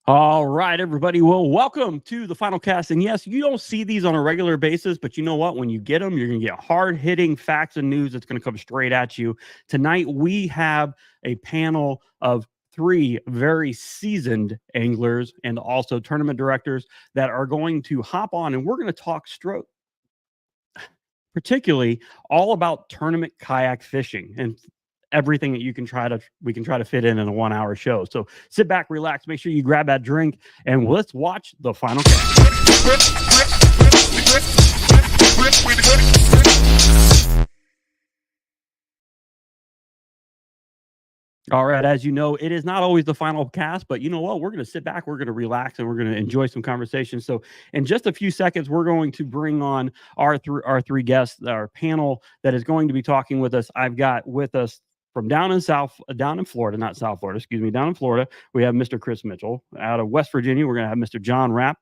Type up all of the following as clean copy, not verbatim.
All right, everybody. Well, welcome to the final cast. And yes, you don't see these on a regular basis, but you know what? When you get them, you're going to get hard hitting facts and news that's going to come straight at you. Tonight, we have a panel of three very seasoned anglers and also tournament directors that are going to hop on, and we're going to talk particularly all about tournament kayak fishing and everything that we can try to fit in a 1 hour show. So sit back, relax, make sure you grab that drink, and let's watch the final cast. All right, as you know, it is not always the final cast, but you know what? We're going to sit back, we're going to relax, and we're going to enjoy some conversation. So, in just a few seconds, we're going to bring on our three guests, our panel that is going to be talking with us. I've got with us from down in Florida, not South Florida, excuse me, down in Florida, we have Mr. Chris Mitchell. Out of West Virginia, we're going to have Mr. John Rapp,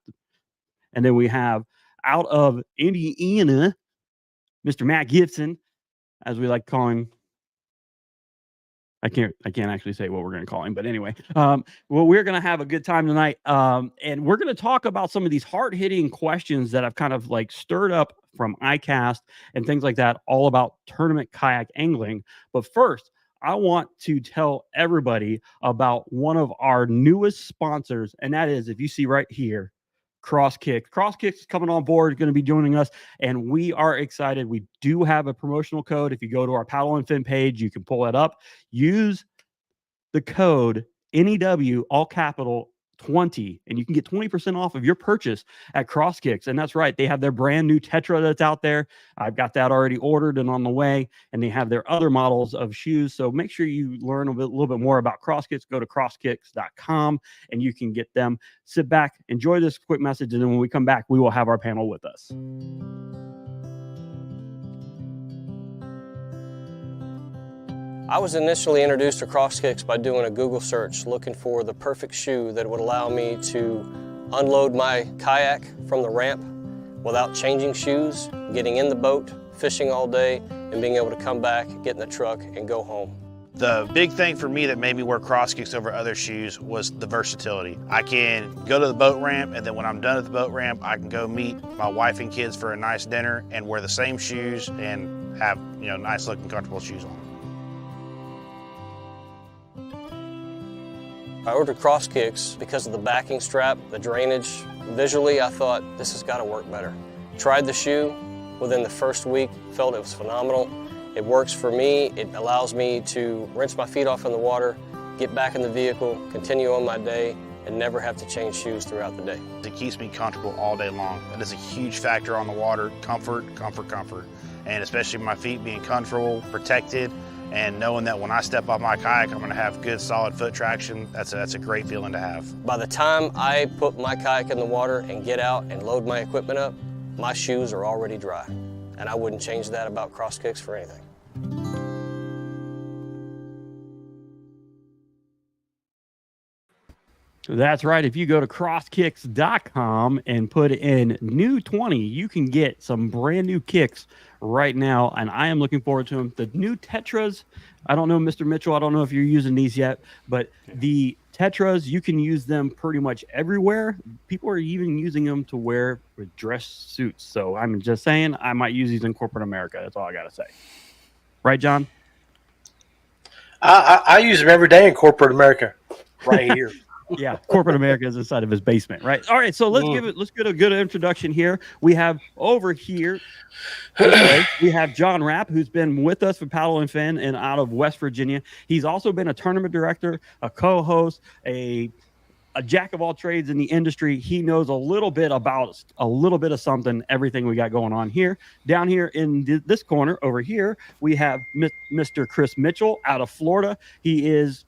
and then we have out of Indiana, Mr. Matt Gibson, as we like to call him. I can't actually say what we're going to call him, but anyway, well, we're going to have a good time tonight, and we're going to talk about some of these hard-hitting questions that I've kind of like stirred up from iCast and things like that, all about tournament kayak angling. But first, I want to tell everybody about one of our newest sponsors, and that is, if you see right here, CrossKicks. CrossKicks is coming on board, going to be joining us, and we are excited. We do have a promotional code. If you go to our Paddle and Fin page, you can pull it up. Use the code NEW, all capital 20, and you can get 20% off of your purchase at CrossKicks. And that's right, they have their brand new Tetra that's out there. I've got that already ordered and on the way, and they have their other models of shoes. So make sure you learn a little bit more about CrossKicks. Go to crosskicks.com and you can get them. Sit back, enjoy this quick message, and then when we come back, we will have our panel with us. I was initially introduced to CrossKicks by doing a Google search looking for the perfect shoe that would allow me to unload my kayak from the ramp without changing shoes, getting in the boat, fishing all day, and being able to come back, get in the truck, and go home. The big thing for me that made me wear CrossKicks over other shoes was the versatility. I can go to the boat ramp, and then when I'm done at the boat ramp, I can go meet my wife and kids for a nice dinner and wear the same shoes and have, nice looking, comfortable shoes on. I ordered CrossKicks because of the backing strap, the drainage. Visually, I thought, this has got to work better. Tried the shoe within the first week, felt it was phenomenal. It works for me. It allows me to rinse my feet off in the water, get back in the vehicle, continue on my day, and never have to change shoes throughout the day. It keeps me comfortable all day long. It is a huge factor on the water, comfort, comfort, comfort. And especially my feet being comfortable, protected, and knowing that when I step off my kayak, I'm gonna have good solid foot traction. That's a great feeling to have. By the time I put my kayak in the water and get out and load my equipment up, my shoes are already dry. And I wouldn't change that about CrossKicks for anything. That's right. If you go to crosskicks.com and put in new 20, you can get some brand new kicks right now. And I am looking forward to them. The new Tetras, I don't know, Mr. Mitchell, I don't know if you're using these yet, but the Tetras, you can use them pretty much everywhere. People are even using them to wear with dress suits. So I'm just saying, I might use these in corporate America. That's all I got to say. Right, John? I use them every day in corporate America right here. Yeah, corporate America is inside of his basement, right? All right, so let's get a good introduction here. We have over here, we have John Rapp, who's been with us for Paddle and Fin and out of West Virginia. He's also been a tournament director, a co-host, a jack of all trades in the industry. He knows a little bit of something, everything we got going on here. Down here in this corner over here, we have Mr. Chris Mitchell out of Florida. He is,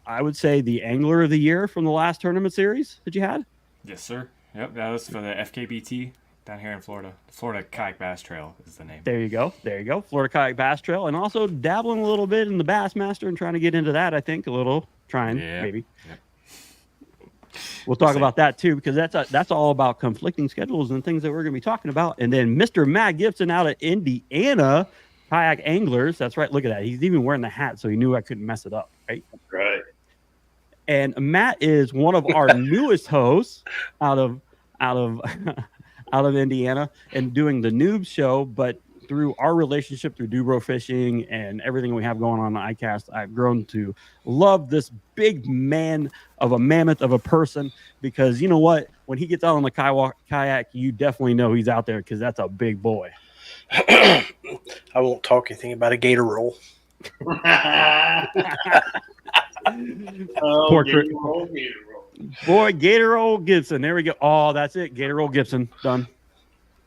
I would say, the angler of the year from the last tournament series that you had. Yes, sir. Yep, that was for the FKBT down here in Florida. Florida Kayak Bass Trail is the name. There you go. Florida Kayak Bass Trail, and also dabbling a little bit in the Bassmaster and trying to get into that, I think, maybe. Yep. We'll talk about that too, because that's all about conflicting schedules and things that we're going to be talking about. And then Mr. Matt Gibson out of Indiana, kayak anglers. That's right. Look at that. He's even wearing the hat, so he knew I couldn't mess it up. Right. Right. And Matt is one of our newest hosts out of out of out of Indiana and doing the Noob Show. But through our relationship through Dubro Fishing and everything we have going on ICAST, I've grown to love this big man of a mammoth of a person, because you know what? When he gets out on the kayak, you definitely know he's out there, because that's a big boy. I won't talk anything about a gator roll. Portrait. Boy, Gator Roll Gibson. There we go. Oh, that's it. Gator Roll Gibson. Done.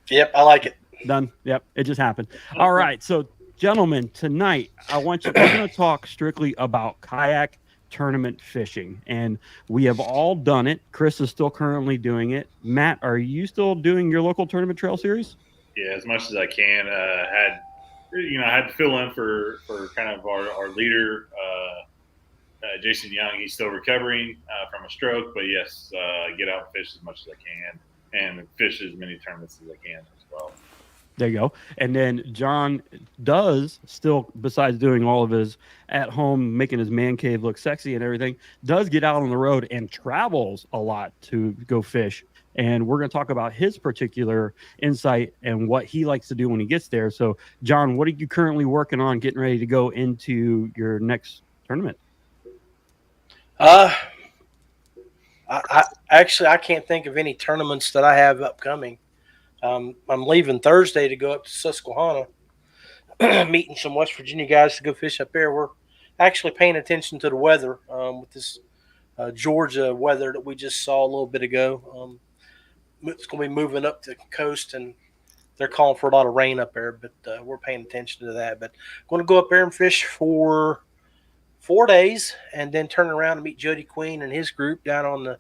Yep, I like it. Done. Yep. It just happened. All right. So, gentlemen, tonight we're going to talk strictly about kayak tournament fishing. And we have all done it. Chris is still currently doing it. Matt, are you still doing your local tournament trail series? Yeah, as much as I can. I had to fill in for kind of our leader, Jason Young. He's still recovering from a stroke, but yes, get out and fish as much as I can, and fish as many tournaments as I can as well. There you go. And then John does still, besides doing all of his at home, making his man cave look sexy and everything, does get out on the road and travels a lot to go fish. And we're going to talk about his particular insight and what he likes to do when he gets there. So, John, what are you currently working on getting ready to go into your next tournament? I can't think of any tournaments that I have upcoming. I'm leaving Thursday to go up to Susquehanna, meeting some West Virginia guys to go fish up there. We're actually paying attention to the weather with this Georgia weather that we just saw a little bit ago. It's going to be moving up the coast, and they're calling for a lot of rain up there, but we're paying attention to that. But going to go up there and fish for 4 days, and then turn around and meet Jody Queen and his group down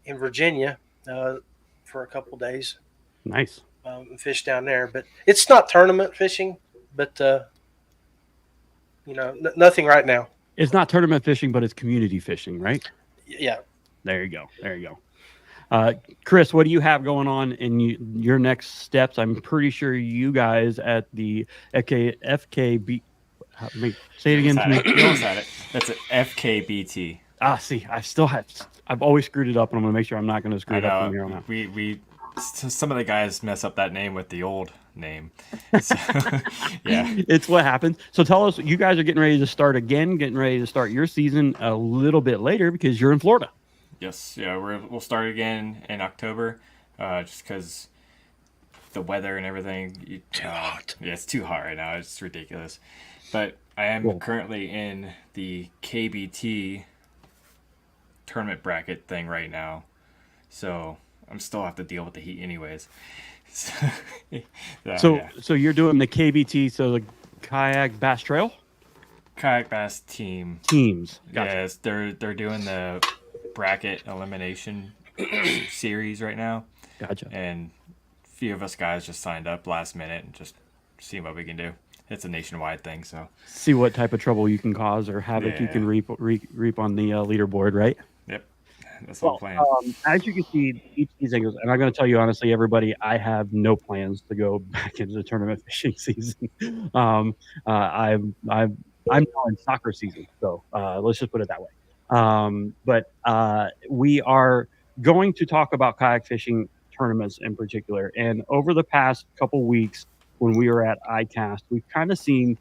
in Virginia for a couple of days. Nice. Fish down there, but it's not tournament fishing, but nothing right now. It's not tournament fishing, but it's community fishing, right? Yeah. There you go. Chris, what do you have going on in your next steps? I'm pretty sure you guys at the FKB. Say it again to me. You almost had it. That's an FKBT. See, I've always screwed it up, and I'm going to make sure I'm not going to screw it up from here on out. Some of the guys mess up that name with the old name. So, yeah. It's what happens. So tell us, you guys are getting ready to start again, getting ready to start your season a little bit later because you're in Florida. Yes. Yeah, we'll start again in October just because the weather and everything. Too hot. Yeah, it's too hot right now. It's ridiculous. But I am currently in the KBT tournament bracket thing right now. So I'm still have to deal with the heat anyways. So you're doing the KBT, so the Kayak Bass Trail? Kayak Bass teams. Gotcha. Yes, they're doing the bracket elimination series right now. Gotcha. And a few of us guys just signed up last minute and just see what we can do. It's a nationwide thing, so see what type of trouble you can cause or havoc you can reap on the leaderboard, right? Yep. That's the whole plan. As you can see, each of these angles, and I'm going to tell you honestly, everybody, I have no plans to go back into the tournament fishing season. I'm now in soccer season, so let's just put it that way. But we are going to talk about kayak fishing tournaments in particular, and over the past couple weeks, when we were at ICAST, we've kind of seen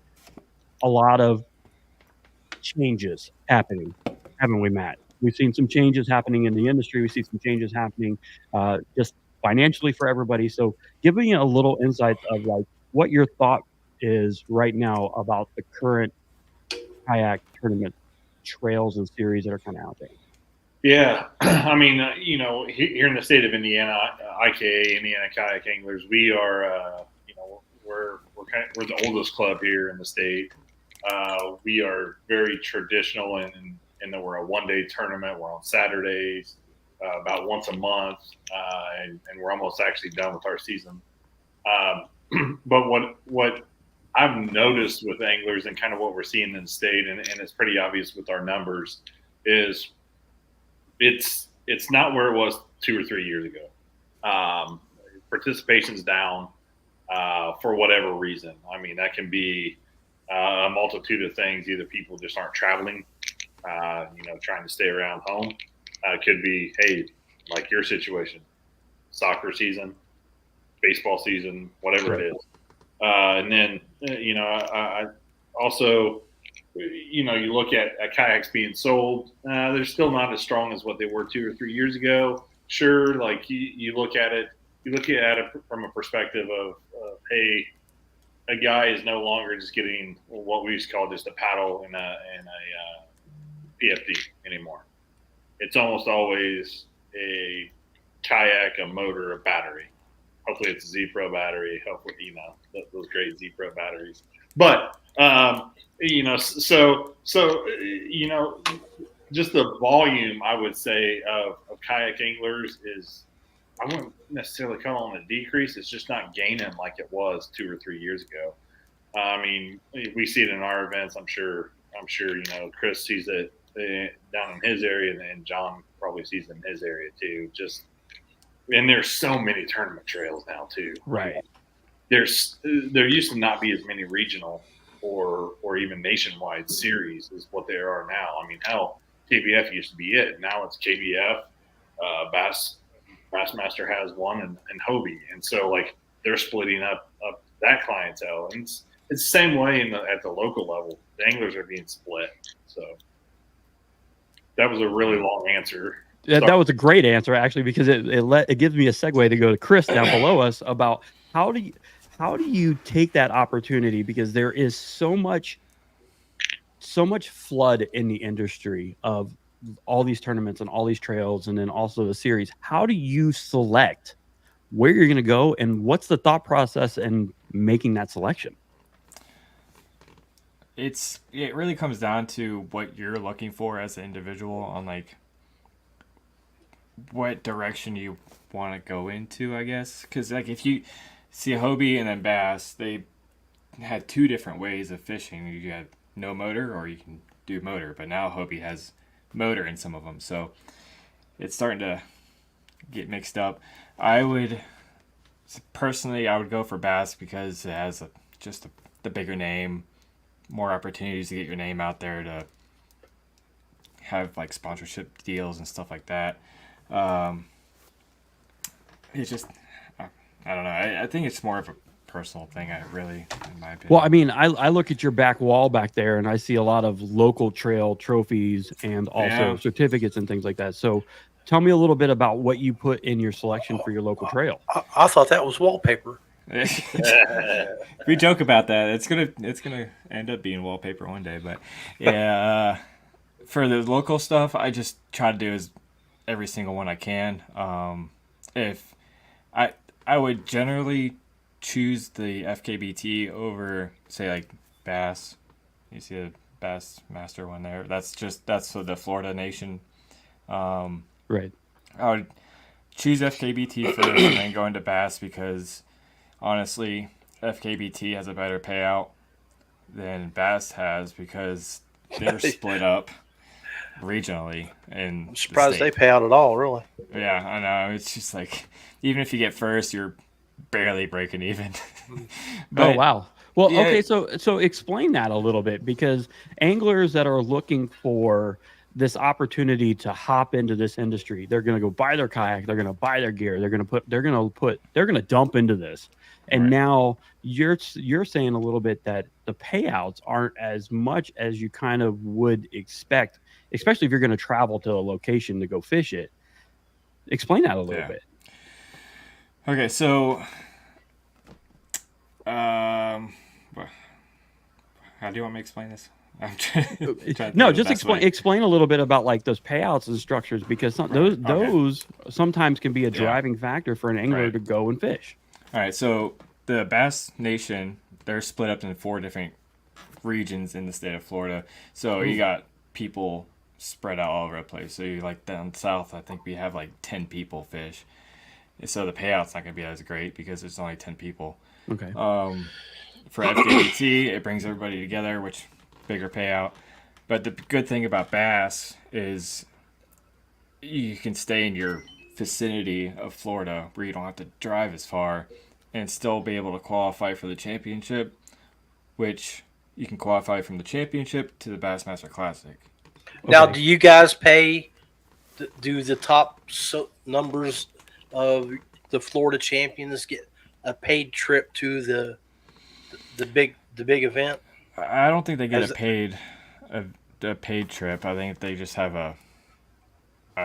a lot of changes happening, haven't we, Matt? We've seen some changes happening in the industry. We see some changes happening just financially for everybody. So give me a little insight of like what your thought is right now about the current kayak tournament trails and series that are kind of out there. Yeah, I mean, here in the state of Indiana, IKA, Indiana Kayak Anglers, we are, we're the oldest club here in the state. We are very traditional in that we're a one-day tournament. We're on Saturdays, about once a month, and we're almost actually done with our season. But what I've noticed with anglers and kind of what we're seeing in the state, and it's pretty obvious with our numbers, is it's not where it was 2 or 3 years ago. Participation's down for whatever reason. I mean, that can be a multitude of things. Either people just aren't traveling trying to stay around home. It could be, hey, like your situation, soccer season, baseball season, whatever it is. And then, I also, you look at kayaks being sold, they're still not as strong as what they were 2 or 3 years ago. Sure, like you look at it from a perspective of, hey, a guy is no longer just getting what we used to call just a paddle and a PFD anymore. It's almost always a kayak, a motor, a battery. Hopefully it's a Z Pro battery. Hopefully, those great Z Pro batteries. But, just the volume, I would say, of kayak anglers is, I wouldn't necessarily call it a decrease. It's just not gaining like it was 2 or 3 years ago. I mean, we see it in our events. I'm sure, Chris sees it down in his area, and John probably sees it in his area too. And there's so many tournament trails now too. Right. There used to not be as many regional or even nationwide series as what there are now. I mean, hell, KBF used to be it. Now it's KBF, Bassmaster has one, and Hobie. And so, like, they're splitting up that clientele. And it's the same way at the local level. The anglers are being split. So that was a really long answer. Yeah, that was a great answer, actually, because it gives me a segue to go to Chris down below us about how do you take that opportunity, because there is so much flood in the industry of all these tournaments and all these trails, and then also the series. How do you select where you're going to go, and what's the thought process in making that selection? It really comes down to what you're looking for as an individual, on like what direction you want to go into, I guess. Because like if you see Hobie and then Bass, they had 2 different ways of fishing. You had no motor, or you can do motor, but now Hobie has motor in some of them, so it's starting to get mixed up. I would go for Bass because it has the bigger name, more opportunities to get your name out there, to have like sponsorship deals and stuff like that. It's just, I don't know. I think it's more of a personal thing, in my opinion. Well, I mean, I look at your back wall back there, and I see a lot of local trail trophies and also certificates and things like that. So tell me a little bit about what you put in your selection for your local trail. I thought that was wallpaper. We joke about that. It's gonna end up being wallpaper one day, but yeah. For the local stuff, I just try to do every single one I can. If I would generally choose the FKBT over, say, like Bass. You see the Bassmaster one there. That's for the Florida Nation. Right. I would choose FKBT first and then go into Bass, because honestly, FKBT has a better payout than Bass has, because they're split up regionally. And I'm surprised they pay out at all, really. Yeah, I know. It's just like, even if you get first, you're barely breaking even. But, oh, wow. Well, yeah. Okay, so explain that a little bit, because anglers that are looking for this opportunity to hop into this industry, they're going to go buy their kayak, they're going to buy their gear, they're going to dump into this. And right. Now you're saying a little bit that the payouts aren't as much as you kind of would expect, especially if you're going to travel to a location to go fish it. Explain that a little bit. Okay, so how do you want me to explain this? No, just explain a little bit about like those payouts and structures, because those sometimes can be a driving factor for an angler to go and fish. All right, so the Bass Nation, they're split up in 4 different regions in the state of Florida. So you got people spread out all over the place. So you like down south, I think we have like 10 people fish. So the payout's not going to be as great because there's only 10 people. Okay. For FKBT, it brings everybody together, which bigger payout. But the good thing about Bass is you can stay in your vicinity of Florida where you don't have to drive as far and still be able to qualify for the championship, which you can qualify from the championship to the Bassmaster Classic. Now, Okay. do you guys pay? Do the top numbers of the Florida champions get a paid trip to the big event? I don't think they get As a paid trip. I think they just have a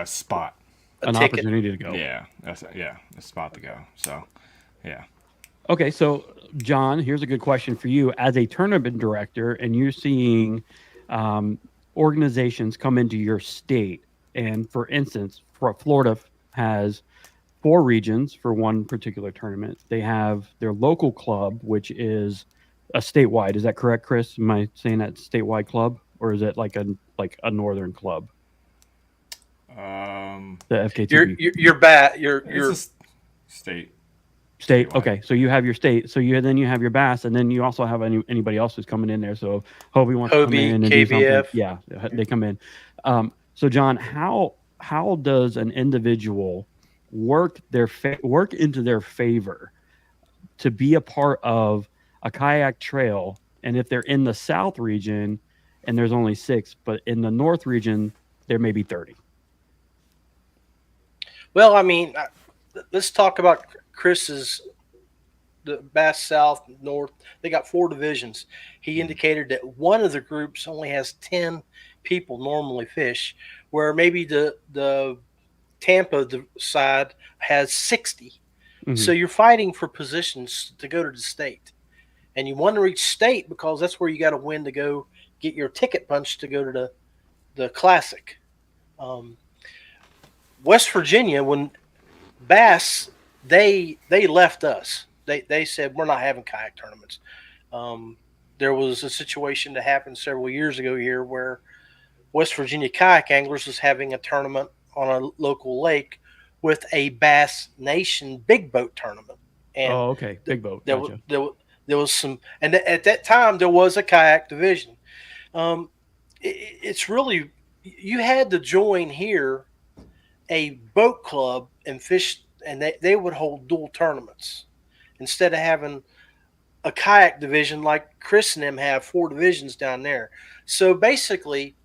spot. a An ticket? opportunity to go. Yeah, a spot to go. So, yeah. Okay, so John, here's a good question for you. As a tournament director, and you're seeing organizations come into your state, and for instance, Florida has 4 regions for one particular tournament. They have their local club, which is a statewide. Is that correct, Chris? Am I saying that statewide club, or is it like a northern club? The FKTV It's a state. state. statewide. Okay, so you have your state. So you have your bass, and then you also have anybody else who's coming in there. So Hobie wants to come Hobie, in and do something. KBF. Yeah, they come in. So John, how does an individual work into their favor to be a part of a kayak trail? And if they're in the South region and there's only 6, but in the North region there may be 30. Well, I mean, let's talk about Chris's the Bass South North. They got 4 divisions. He indicated that one of the groups only has 10 people normally fish, where maybe the Tampa side has 60. Mhm. So you're fighting for positions to go to the state, and you want to reach state because that's where you got to win to go get your ticket punched to go to the classic. West Virginia, when Bass, they left us. They said we're not having kayak tournaments. There was a situation that happened several years ago here where West Virginia Kayak Anglers was having a tournament on a local lake with a Bass Nation big boat tournament. And Oh, okay, big boat. there, Gotcha. there was some, and at that time there was a kayak division. It's really, you had to join here a boat club and fish, and they would hold dual tournaments instead of having a kayak division like Chris and them have 4 divisions down there. So basically,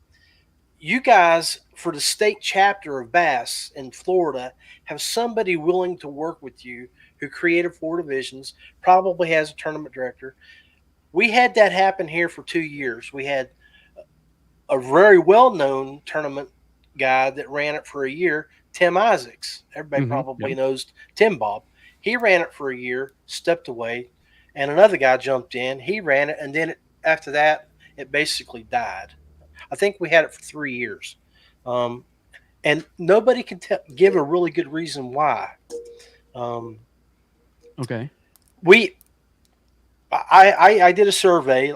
you guys for the state chapter of Bass in Florida have somebody willing to work with you who created 4 divisions, probably has a tournament director. We had that happen here for 2 years. We had a very well-known tournament guy that ran it for a year, Tim Isaacs. Everybody probably knows Tim Bob. He ran it for a year, stepped away, and another guy jumped in. He ran it, and then after that, it basically died. I think we had it for 3 years. And nobody can give a really good reason why. Okay. I did a survey,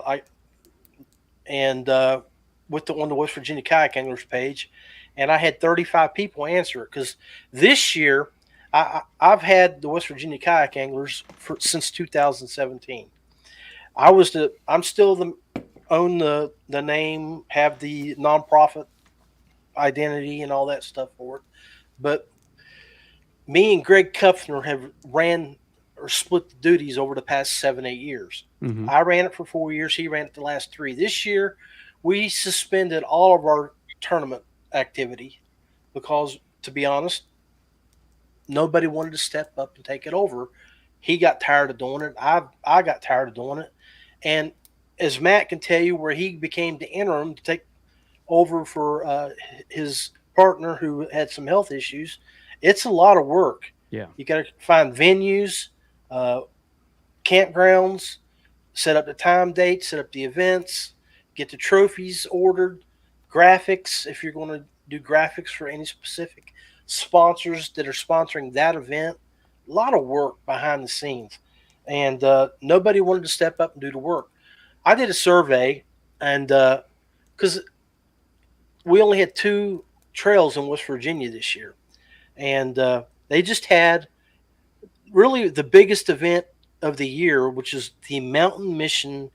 and with on the West Virginia Kayak Anglers page, and I had 35 people answer it because this year I've had the West Virginia Kayak Anglers since 2017. I'm still own the name, have the nonprofit identity and all that stuff for it, but me and Greg Kupfner have ran or split the duties over the past 7-8 years. Mm-hmm. I ran it for 4 years. He ran it the last 3. This year, we suspended all of our tournament activity because, to be honest, nobody wanted to step up and take it over. He got tired of doing it. I got tired of doing it. And as Matt can tell you, where he became the interim to take over for his partner who had some health issues, it's a lot of work. Yeah. You got to find venues, campgrounds, set up the time dates, set up the events, get the trophies ordered, graphics if you're going to do graphics for any specific sponsors that are sponsoring that event. A lot of work behind the scenes, and nobody wanted to step up and do the work. I did a survey, and because we only had 2 trails in West Virginia this year, and they just had really the biggest event of the year, which is the Mountain Mission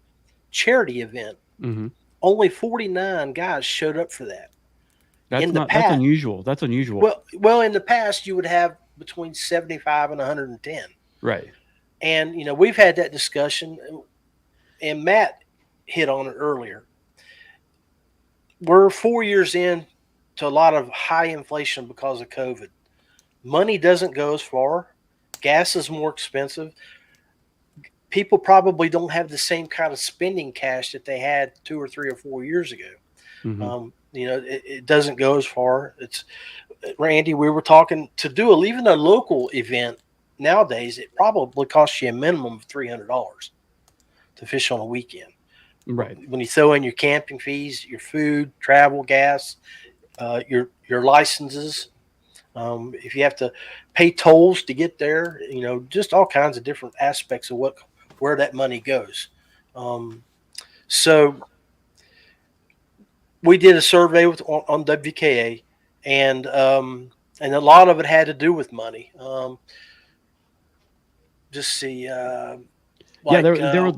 charity event. Mm-hmm. Only 49 guys showed up for that. That's unusual. That's unusual. Well, in the past, you would have between 75 and 110. Right. And, we've had that discussion, and Matt hit on it earlier. we're 4 years in to a lot of high inflation because of COVID. Money doesn't go as far. Gas is more expensive. People probably don't have the same kind of spending cash that they had 2 or 3 or 4 years ago. Hmm. It doesn't go as far. It's Randy. We were talking to do even a local event nowadays. It probably costs you a minimum of $300 to fish on a weekend. Right. When you throw in your camping fees, your food, travel, gas, your licenses. If you have to pay tolls to get there, just all kinds of different aspects of where that money goes. So we did a survey on WKA, and a lot of it had to do with money. Just see, Yeah, like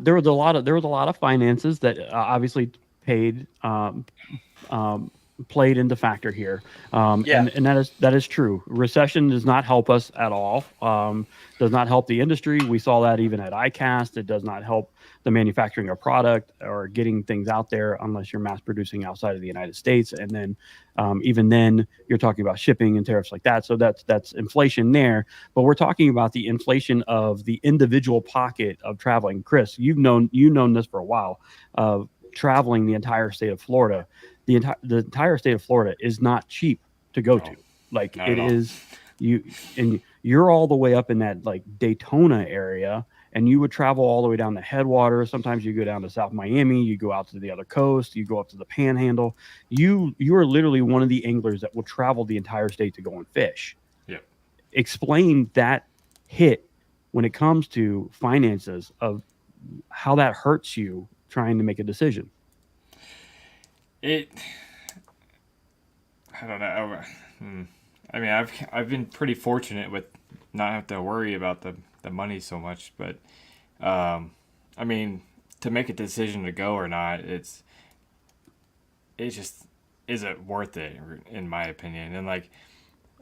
there was a lot of finances that obviously paid played into factor here, yeah, and that is true. Recession does not help us at all. Does not help the industry. We saw that even at ICAST. It does not help the manufacturing of product or getting things out there unless you're mass producing outside of the United States. And then even then, you're talking about shipping and tariffs like that. So that's inflation there. But we're talking about the inflation of the individual pocket of traveling. Chris, you've known this for a while. Traveling the entire state of Florida, the entire state of Florida is not cheap to go to. Like not it at all. is and you're all the way up in that like Daytona area, and you would travel all the way down the headwaters. Sometimes you go down to South Miami, you go out to the other coast, you go up to the Panhandle. You are literally one of the anglers that will travel the entire state to go and fish. Yep. Explain that hit when it comes to finances of how that hurts you trying to make a decision. It. I don't know. I mean, I've been pretty fortunate with not have to worry about the money so much, but I mean, to make a decision to go or not, it just isn't worth it in my opinion. And like,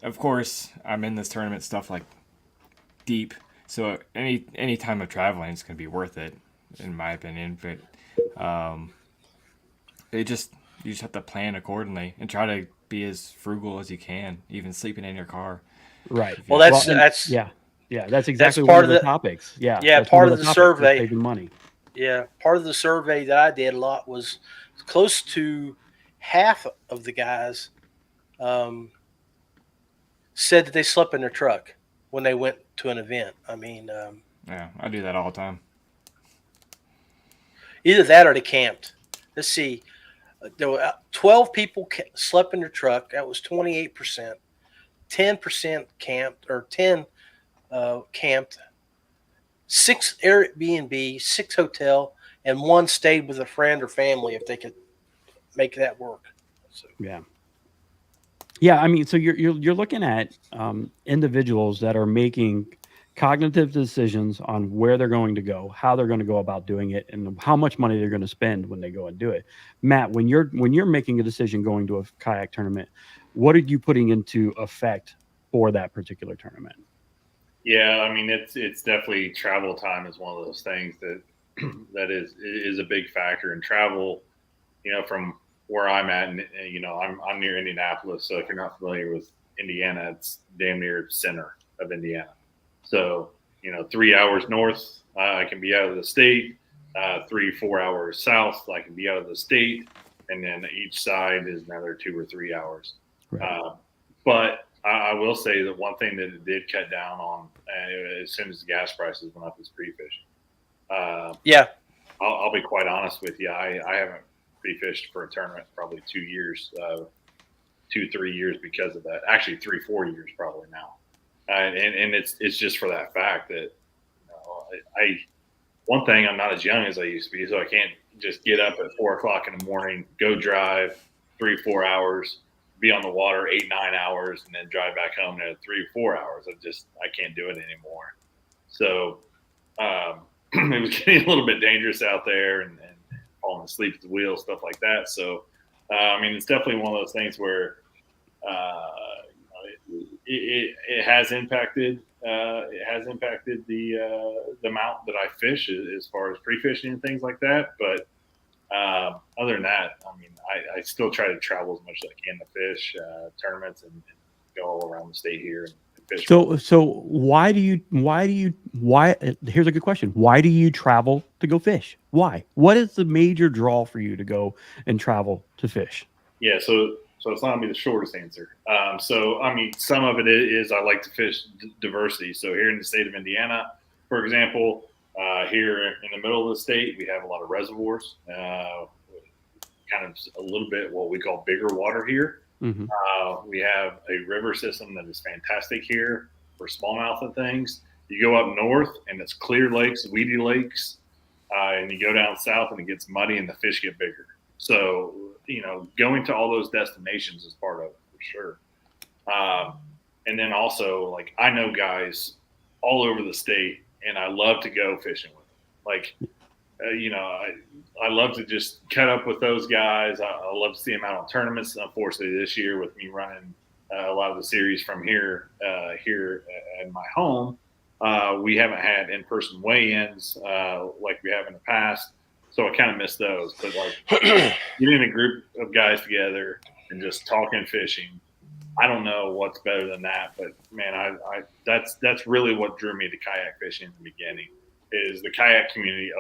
of course, I'm in this tournament stuff like deep, so any time of traveling is gonna be worth it in my opinion. But you just have to plan accordingly and try to be as frugal as you can, even sleeping in your car. Right. well, Well, and that's yeah, that's that's exactly one part of of the the topics. Yeah, yeah that's one part of of the the topics is survey. saving money. Yeah, part of the survey that I did a lot was close to half of the guys um, said that they slept in their truck when they went to an event. I mean, Yeah, I do that all the time. either that or they camped. Let's see, there were 12 people slept in their truck. That was 28%. 10% camped, or 10 camped. 6 Airbnb, 6 hotel, and 1 stayed with a friend or family if they could make that work. So, Yeah. Yeah, I mean, so you're looking at individuals that are making cognitive decisions on where they're going to go, how they're going to go about doing it, and how much money they're going to spend when they go and do it. Matt, when you're making a decision going to a kayak tournament, what are you putting into effect for that particular tournament? Yeah, I mean it's definitely travel time is one of those things that that is a big factor in travel. From where I'm at, and I'm near Indianapolis, so if you're not familiar with Indiana, it's damn near center of Indiana. So 3 hours north, I can be out of the state. 3-4 hours south, I can be out of the state, and then each side is another 2 or 3 hours. Right. But I will say that one thing that it did cut down on as soon as the gas prices went up is pre-fishing. yeah, I'll be quite honest with you. I haven't pre-fished for a tournament probably 2 years, 2-3 years because of that. Actually, 3-4 years probably now. And it's just for that fact that one thing, I'm not as young as I used to be, so I can't just get up at 4 o'clock in the morning, go drive 3-4 hours, be on the water 8-9 hours, and then drive back home at 3-4 hours. I can't do it anymore. So it was getting a little bit dangerous out there, and falling asleep at the wheel, stuff like that. So I mean, it's definitely one of those things where it has impacted. It has impacted the amount that I fish as far as pre-fishing and things like that. But other than that, I mean, I still try to travel as much as I can to fish tournaments and go all around the state here and fish. So why here's a good question. Why do you travel to go fish? Why? What is the major draw for you to go and travel to fish? Yeah, so it's not gonna be the shortest answer. So I mean, some of it is I like to fish diversity. So here in the state of Indiana, for example, here in the middle of the state, we have a lot of reservoirs, kind of a little bit what we call bigger water here. Mm-hmm. We have a river system that is fantastic here for smallmouth and things. You go up north and it's clear lakes, weedy lakes, and you go down south and it gets muddy and the fish get bigger. So, going to all those destinations is part of it for sure. And then also, like, I know guys all over the state and I love to go fishing with them. Like, I love to just cut up with those guys. I love to see them out on tournaments. Unfortunately, this year with me running a lot of the series from here at my home, we haven't had in-person weigh-ins like we have in the past. So I kind of miss those. But like getting a group of guys together and just talking fishing, I don't know what's better than that. But man, that's really what drew me to kayak fishing in the beginning. Is the kayak community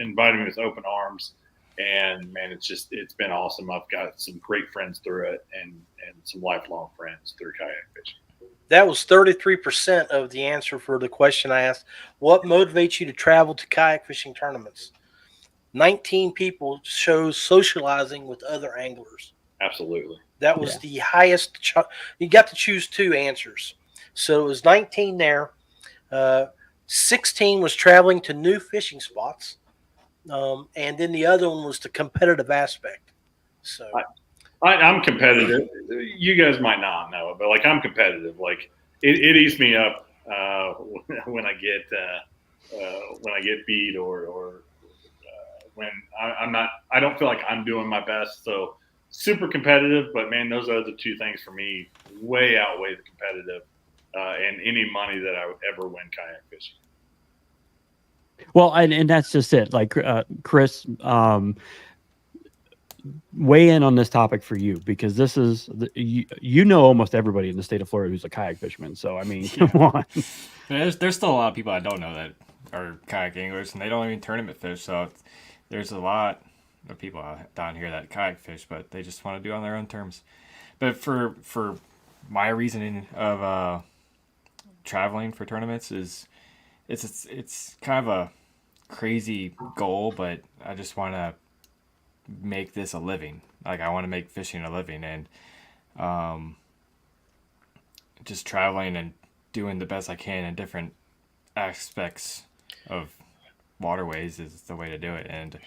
inviting me with open arms, and man, it's been awesome. I've got some great friends through it, and some lifelong friends through kayak fishing. That was 33% of the answer for the question I asked. What motivates you to travel to kayak fishing tournaments? 19 people chose socializing with other anglers. Absolutely. That was the highest. You got to choose two answers. So it was 19 there. 16 was traveling to new fishing spots. And then the other one was the competitive aspect. So I'm competitive. You guys might not know it, but like I'm competitive. Like it eats me up when I get beat or when I'm not. I don't feel like I'm doing my best. So super competitive, but man, those other two things for me way outweigh the competitive and any money that I would ever win kayak fishing. Well, and that's just it. Like Chris. Weigh in on this topic for you, because this is almost everybody in the state of Florida who's a kayak fisherman. So I mean, come on. There's still a lot of people I don't know that are kayak anglers, and they don't even tournament fish. So there's a lot of people down here that kayak fish, but they just want to do it on their own terms. But for my reasoning of traveling for tournaments is it's kind of a crazy goal, but I just want to make this a living. Like I want to make fishing a living, and just traveling and doing the best I can in different aspects of waterways is the way to do it, and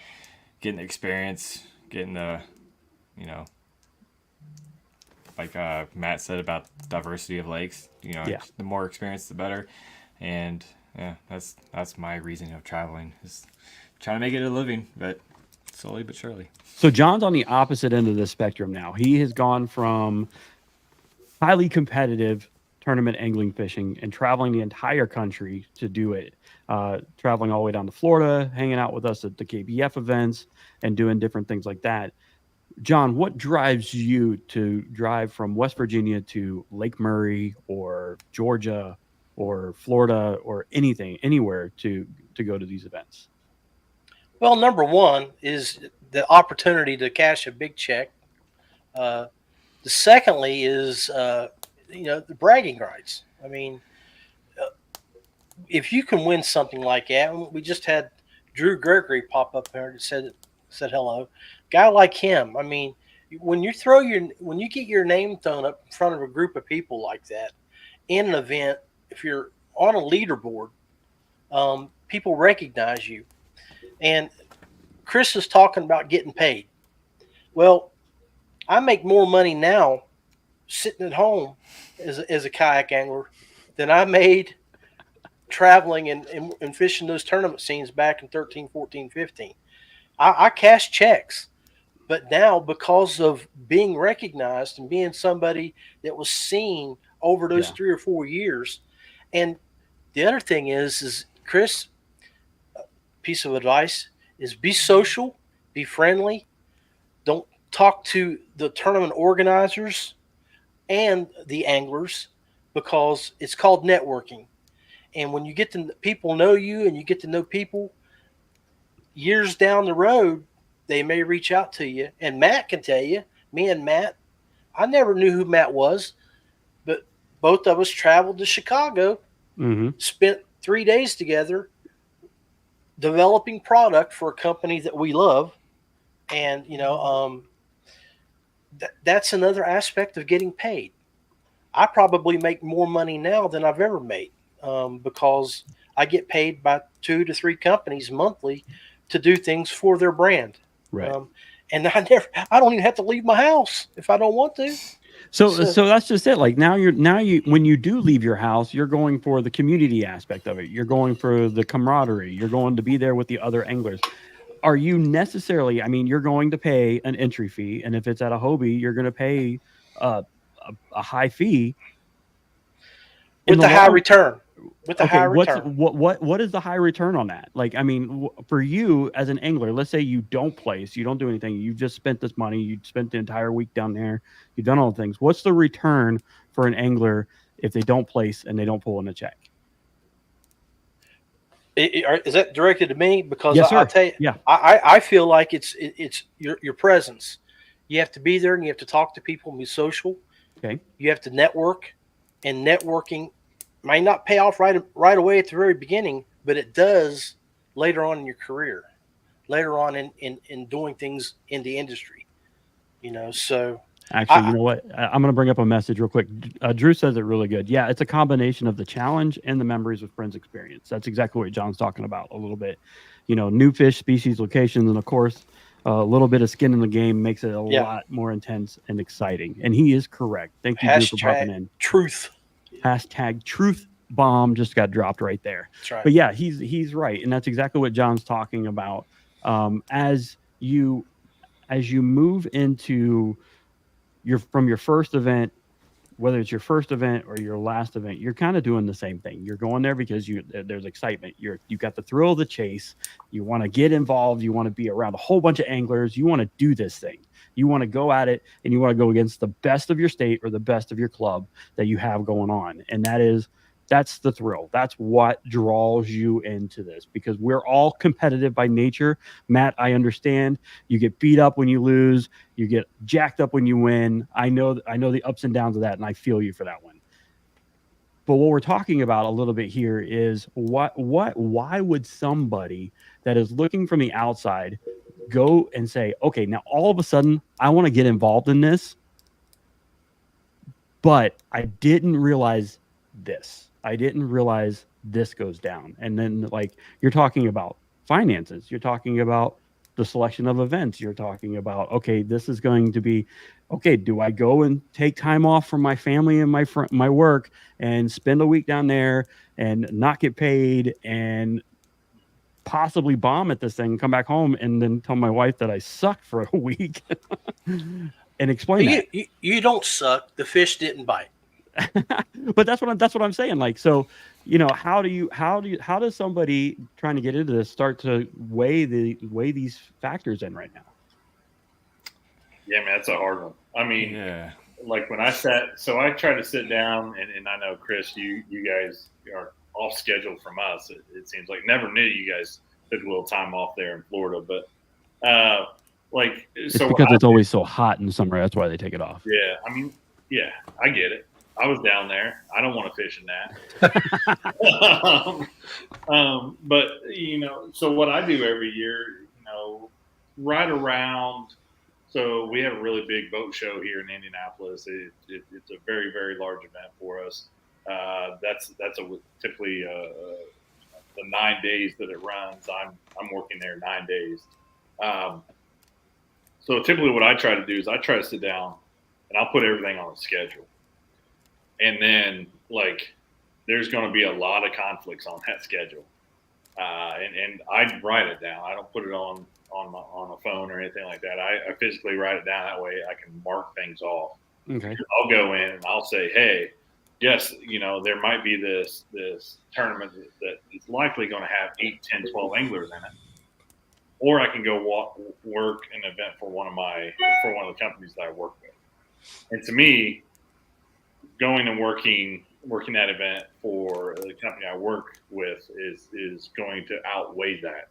getting the experience, getting the like Matt said about diversity of lakes, the more experience the better. And yeah, that's my reason of traveling, is trying to make it a living, but slowly but surely. So John's on the opposite end of the spectrum now. He has gone from highly competitive tournament angling fishing and traveling the entire country to do it, traveling all the way down to Florida, hanging out with us at the KBF events and doing different things like that. John, what drives you to drive from West Virginia to Lake Murray or Georgia or Florida or anywhere to go to these events? Well, number one is the opportunity to cash a big check. The secondly is, the bragging rights. I mean, if you can win something like that, we just had Drew Gregory pop up there and said hello. Guy like him. I mean, when you get your name thrown up in front of a group of people like that in an event, if you're on a leaderboard, people recognize you. And Chris is talking about getting paid. Well, I make more money now sitting at home as a kayak angler than I made traveling and fishing those tournament scenes back in 13, 14, 15. I cashed checks. But now, because of being recognized and being somebody that was seen over those 3 or 4 years, and the other thing is Chris, piece of advice, is be social, be friendly. Don't talk to the tournament organizers and the anglers because it's called networking. And when you get to people know you and you get to know people years down the road, they may reach out to you. And Matt can tell you, me and Matt, I never knew who Matt was, but both of us traveled to Chicago, spent 3 days together developing product for a company that we love. And, that's another aspect of getting paid. I probably make more money now than I've ever made because I get paid by 2 to 3 companies monthly to do things for their brand. Right. And I don't even have to leave my house if I don't want to. So that's just it. Like now you when you do leave your house, you're going for the community aspect of it. You're going for the camaraderie. You're going to be there with the other anglers. Are you necessarily? I mean, you're going to pay an entry fee, and if it's at a Hobie, you're going to pay a high fee with the high return. With the high return. What is the high return on that? Like, I mean, for you as an angler, let's say you don't place, you don't do anything, you just spent this money, you spent the entire week down there, you've done all the things. What's the return for an angler if they don't place and they don't pull in a check? Is that directed to me? Because yes, sir. I'll tell you, yeah, I feel like it's your presence. You have to be there and you have to talk to people and be social. Okay. You have to network, and networking might not pay off right away at the very beginning, but it does later on in your career, later on in doing things in the industry. So actually, you know what? I'm going to bring up a message real quick. Drew says it really good. Yeah, it's a combination of the challenge and the memories with friends experience. That's exactly what John's talking about a little bit. New fish, species, locations, and of course, a little bit of skin in the game makes it a lot more intense and exciting. And he is correct. Thank you, Drew, for popping in. Truth. Hashtag truth bomb just got dropped right there. That's right. But yeah, he's right. And that's exactly what John's talking about. As you move into from your first event, whether it's your first event or your last event, you're kind of doing the same thing. You're going there because there's excitement. You got the thrill of the chase. You want to get involved. You want to be around a whole bunch of anglers. You want to do this thing. You want to go at it, and you want to go against the best of your state or the best of your club that you have going on. And that's the thrill. That's what draws you into this, because we're all competitive by nature. Matt, I understand. You get beat up when you lose. You get jacked up when you win. I know the ups and downs of that, and I feel you for that one. But what we're talking about a little bit here is why would somebody that is looking from the outside go and say, okay, now all of a sudden I want to get involved in this, but I didn't realize this. I didn't realize this goes down. And then, like, you're talking about finances. You're talking about the selection of events. You're talking about, okay, this is going to be, okay, do I go and take time off from my family and my work and spend a week down there and not get paid and possibly bomb at this thing, come back home and then tell my wife that I sucked for a week and explain that. You don't suck. The fish didn't bite. But that's what I'm saying. Like, so, how does somebody trying to get into this start to weigh these factors in right now? Yeah, man, that's a hard one. I mean, like when I tried to sit down, and I know, Chris, you guys are off schedule from us. It seems like never knew you guys took a little time off there in Florida, but it's because it's always so hot in summer. That's why they take it off. Yeah, I mean, yeah, I get it. I was down there. I don't want to fish in that. But so what I do every year, right around. So we have a really big boat show here in Indianapolis. It's a very, very large event for us. That's typically the 9 days that it runs. I'm working there 9 days. So typically what I try to do is I try to sit down and I'll put everything on a schedule. And then, there's going to be a lot of conflicts on that schedule. And I write it down. I don't put it on a phone or anything like that. I physically write it down. That way I can mark things off. Okay. I'll go in and I'll say, hey, yes, there might be this tournament that is likely going to have 8, 10, 12 anglers in it. or I can go work an event for one of the companies that I work with. And to me, going and working that event for the company I work with is going to outweigh that.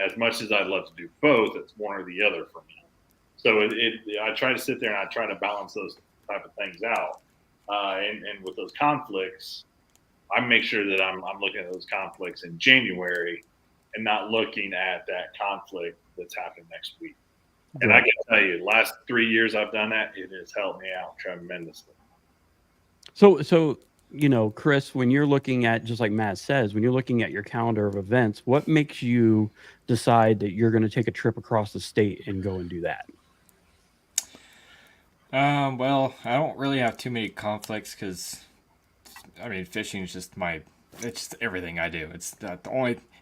As much as I'd love to do both, it's one or the other for me. So I try to sit there and I try to balance those type of things out. And with those conflicts, I make sure that I'm looking at those conflicts in January and not looking at that conflict that's happening next week. And I can tell you, the last 3 years I've done that, it has helped me out tremendously. So Chris, when you're looking at, just like Matt says, when you're looking at your calendar of events, what makes you decide that you're going to take a trip across the state and go and do that? Well, I don't really have too many conflicts because, fishing is just it's just everything I do. It's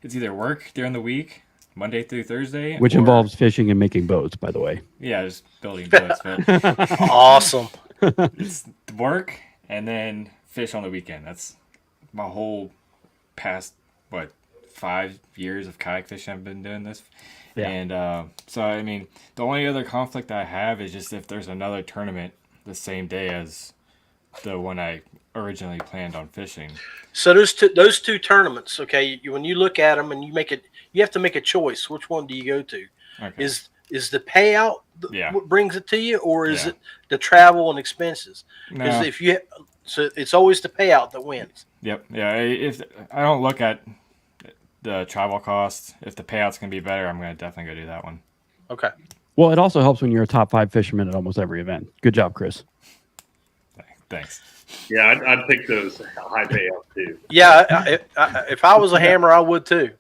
it's either work during the week, Monday through Thursday, which involves fishing and making boats, by the way. Yeah, just building boats. But Awesome. It's work and then fish on the weekend. That's my whole past 5 years of kayak fishing. I've been doing this. Yeah. And so the only other conflict I have is just if there's another tournament the same day as the one I originally planned on fishing. So those two tournaments, okay, when you look at them and you have to make a choice. Which one do you go to? Okay. Is the payout what brings it to you, or is it the travel and expenses? Because so it's always the payout that wins. Yep. Yeah. If I don't look at the travel costs, if the payout's gonna be better, I'm gonna definitely go do that one. Okay. Well, it also helps when you're a top 5 fisherman at almost every event. Good job, Chris. Thanks. Yeah, I'd pick those high payouts too. Yeah, if I was a hammer, I would too.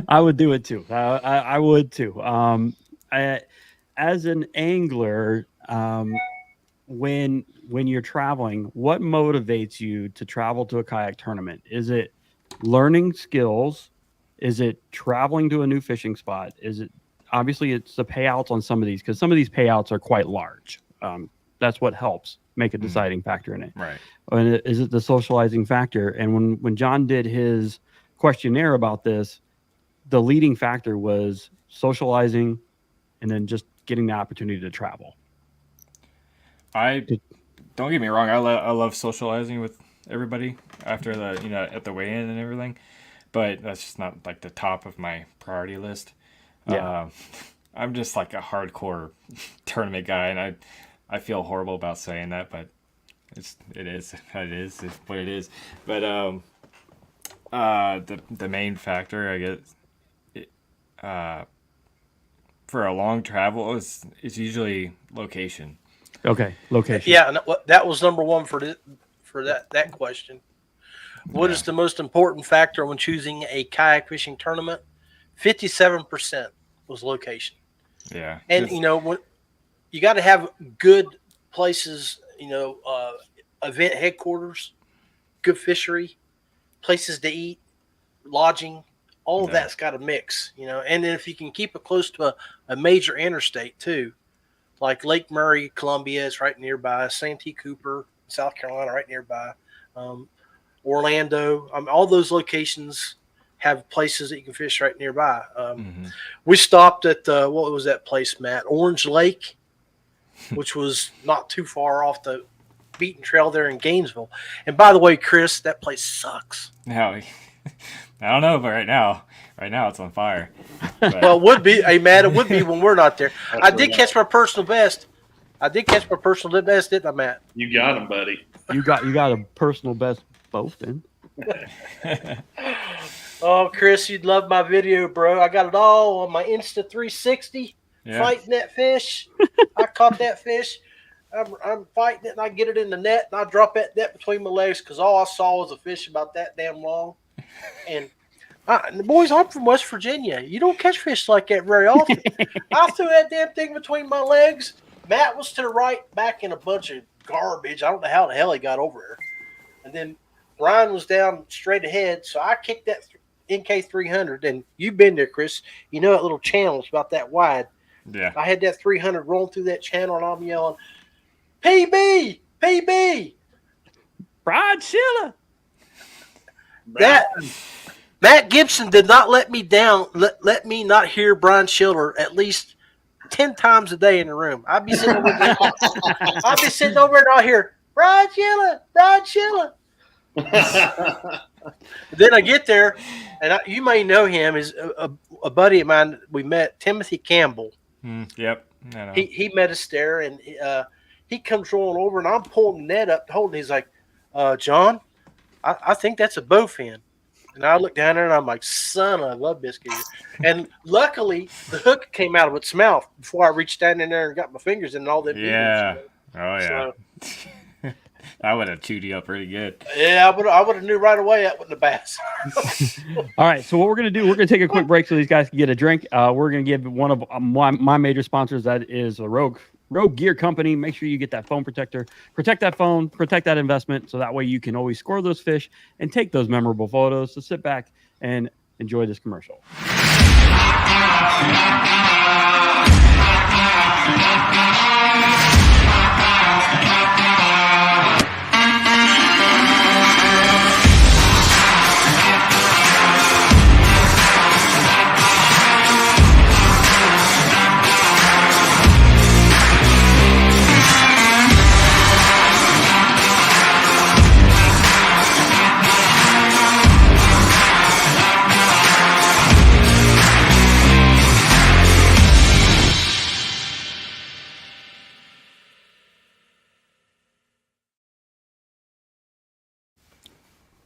I would do it too. I would too. As an angler, when you're traveling, what motivates you to travel to a kayak tournament? Is it learning skills? Is it traveling to a new fishing spot? Is it obviously it's the payouts on some of these, because some of these payouts are quite large. That's what helps make a deciding factor in it. Right. And is it the socializing factor? And when John did his questionnaire about this, the leading factor was socializing and then just getting the opportunity to travel. Don't get me wrong, I love socializing with everybody after at the weigh-in and everything, but that's just not like the top of my priority list. Yeah. I'm just like a hardcore tournament guy, and I feel horrible about saying that, but it's what it is. But the main factor, I guess, for a long travel is usually location. Okay, location. Yeah, and that was number one for that question. What is the most important factor when choosing a kayak fishing tournament? 57% was location. Yeah, and when you got to have good places, event headquarters, good fishery, places to eat, lodging, all of that's got to mix, and then if you can keep it close to a major interstate too, like Lake Murray, Columbia is right nearby, Santee Cooper, South Carolina, right nearby, Orlando, all those locations have places that you can fish right nearby. We stopped at what was that place, Matt? Orange Lake, which was not too far off the beaten trail there in Gainesville. And by the way, Chris, that place sucks. No, I don't know, but right now it's on fire. But. Well, it would be. Hey, Matt, it would be when we're not there. I did catch my personal best. Didn't I, Matt? You got him, buddy. You got a personal best both then. Oh, Chris, you'd love my video, bro. I got it all on my Insta 360. Yeah. Fighting that fish. I caught that fish. I'm fighting it, and I get it in the net, and I drop that net between my legs because all I saw was a fish about that damn long. And the boys, I'm from West Virginia. You don't catch fish like that very often. I threw that damn thing between my legs. Matt was to the right, back in a bunch of garbage. I don't know how the hell he got over there. And then Brian was down straight ahead, so I kicked that NK300, and you've been there, Chris. You know that little channel is about that wide. Yeah. I had that 300 rolling through that channel, and I'm yelling, PB! PB! Brian Schiller! Matt Gibson did not let me down. Let me not hear Brian Schiller at least 10 times a day in the room. I'd be sitting over there. I'd be sitting over and I'll hear Brian Schiller, Brian Schiller. Then I get there, and you may know him. Is a buddy of mine. We met Timothy Campbell. Yep. I know. He met us there, and he comes rolling over, and I'm pulling the net up to hold. And he's like, "John, I think that's a bowfin." And I look down there, and I'm like, "Son of a love biscuit!" And luckily, the hook came out of its mouth before I reached down in there and got my fingers in all that. Yeah. Beavers. Oh yeah. So, I would have chewed you up pretty good. yeah, I would have knew right away that wasn't a bass. All right, so what we're going to do, we're going to take a quick break so these guys can get a drink. We're going to give one of my major sponsors, that is a Rogue Gear Company. Make sure you get that phone protector. Protect that phone, protect that investment, so that way you can always score those fish and take those memorable photos. So sit back and enjoy this commercial.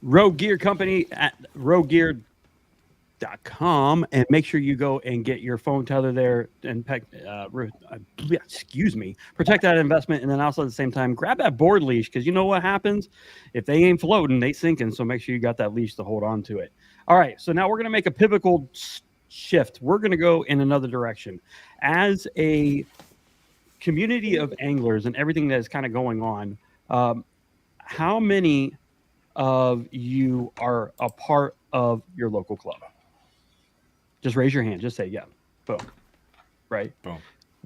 Rogue Gear Company at roguegear.com, and make sure you go and get your phone tether there and protect that investment. And then also at the same time, grab that board leash, because you know what happens if they ain't floating, they sinking. So make sure you got that leash to hold on to it. All right, so now we're going to make a pivotal shift. We're going to go in another direction. As a community of anglers and everything that is kind of going on, how many of you are a part of your local club? Just raise your hand. Just say, yeah. Boom. Right? Boom.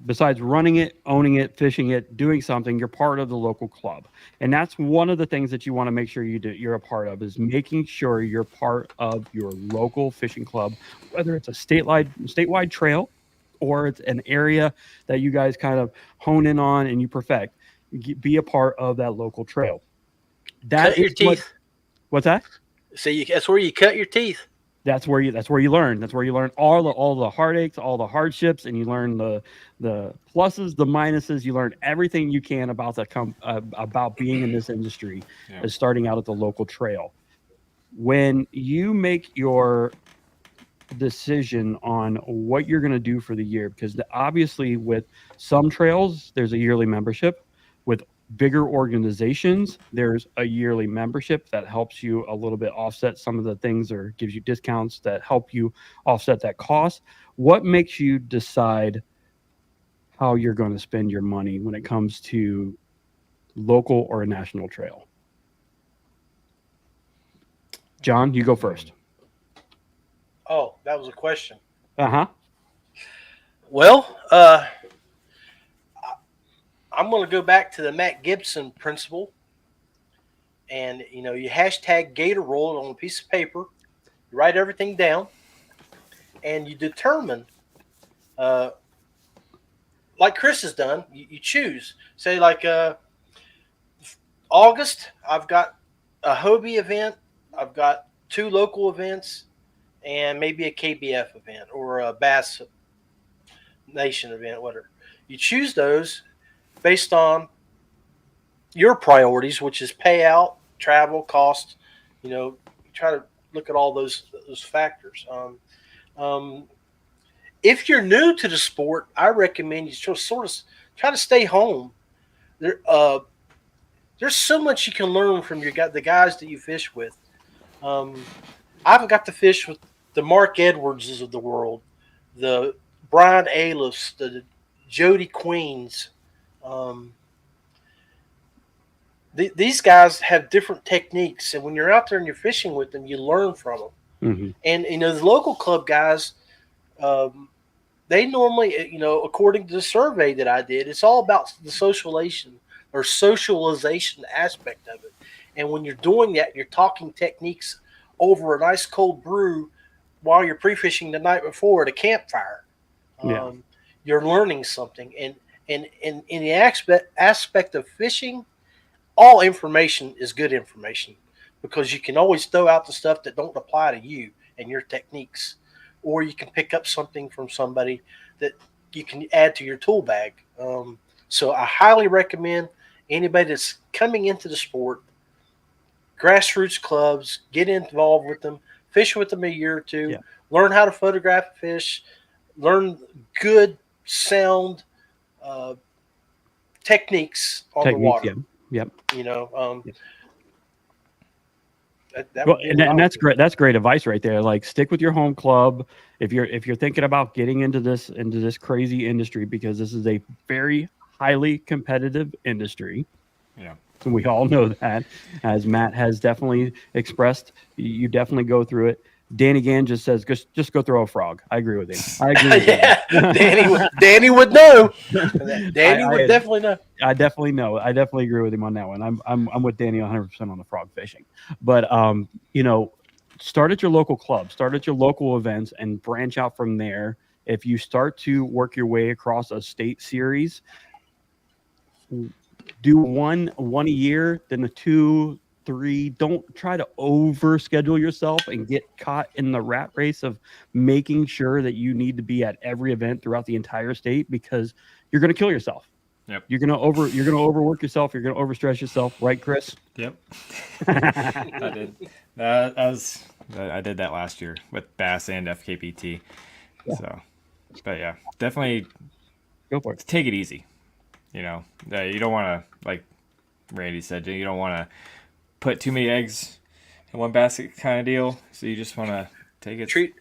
Besides running it, owning it, fishing it, doing something, you're part of the local club. And that's one of the things that you want to make sure you're a part of, is making sure you're part of your local fishing club, whether it's a statewide trail or it's an area that you guys kind of hone in on and you perfect. Be a part of that local trail. Cut your teeth. What's that? So that's where you cut your teeth. That's where you learn. That's where you learn all the heartaches, all the hardships, and you learn the pluses, the minuses. You learn everything you can about about being in this industry, as starting out at the local trail. When you make your decision on what you're going to do for the year, because obviously with some trails there's a yearly membership. With bigger organizations, there's a yearly membership that helps you a little bit offset some of the things, or gives you discounts that help you offset that cost. What makes you decide how you're going to spend your money when it comes to local or a national trail? John, you go first. Oh, that was a question. Well, I'm going to go back to the Matt Gibson principle. And, you hashtag Gator roll it on a piece of paper. You write everything down. And you determine, like Chris has done, you choose. Say, like August, I've got a Hobie event. I've got 2 local events and maybe a KBF event or a Bass Nation event, whatever. You choose those based on your priorities, which is payout, travel, cost. You try to look at all those factors. If you're new to the sport, I recommend you sort of try to stay home. There's so much you can learn from the guys that you fish with. I've got to fish with the Mark Edwardses of the world, the Brian Aliffs, the Jody Queens. These guys have different techniques, and when you're out there and you're fishing with them, you learn from them. Mm-hmm. And the local club guys, they normally, according to the survey that I did, it's all about the socialization aspect of it. And when you're doing that, you're talking techniques over a nice cold brew while you're pre-fishing the night before at a campfire. Yeah. You're learning something. And in the aspect of fishing, all information is good information, because you can always throw out the stuff that don't apply to you and your techniques, or you can pick up something from somebody that you can add to your tool bag. So I highly recommend anybody that's coming into the sport, grassroots clubs, get involved with them, fish with them a year or two, Yeah. learn how to photograph fish, learn good sound techniques on the water. Yeah. Yep. You know, Yeah. that Well, would be and, what I and would that's do. great. That's great advice right there. Like, stick with your home club if you're thinking about getting into this crazy industry, because this is a very highly competitive industry. Yeah. And we all know that, as Matt has definitely expressed. You definitely go through it. Danny Gann just says, just go throw a frog. I agree with him. I agree with Yeah, him. Danny would know. Danny I- would definitely know. I definitely know. I definitely agree with him on that one. I'm with Danny 100% on the frog fishing. But start at your local club, start at your local events, and branch out from there. If you start to work your way across a state series, do one a year, then a 2, 3. Don't try to over schedule yourself and get caught in the rat race of making sure that you need to be at every event throughout the entire state, because you're going to kill yourself. Yep. You're gonna overwork yourself. You're gonna overstress yourself, right, Chris? Yep. I did. I did that last year with bass and FKPT. Yeah. So, but yeah, definitely Go for it. take it easy. You don't want to, like Randy said, you don't want to put too many eggs in one basket kind of deal. So you just want to take it. Treat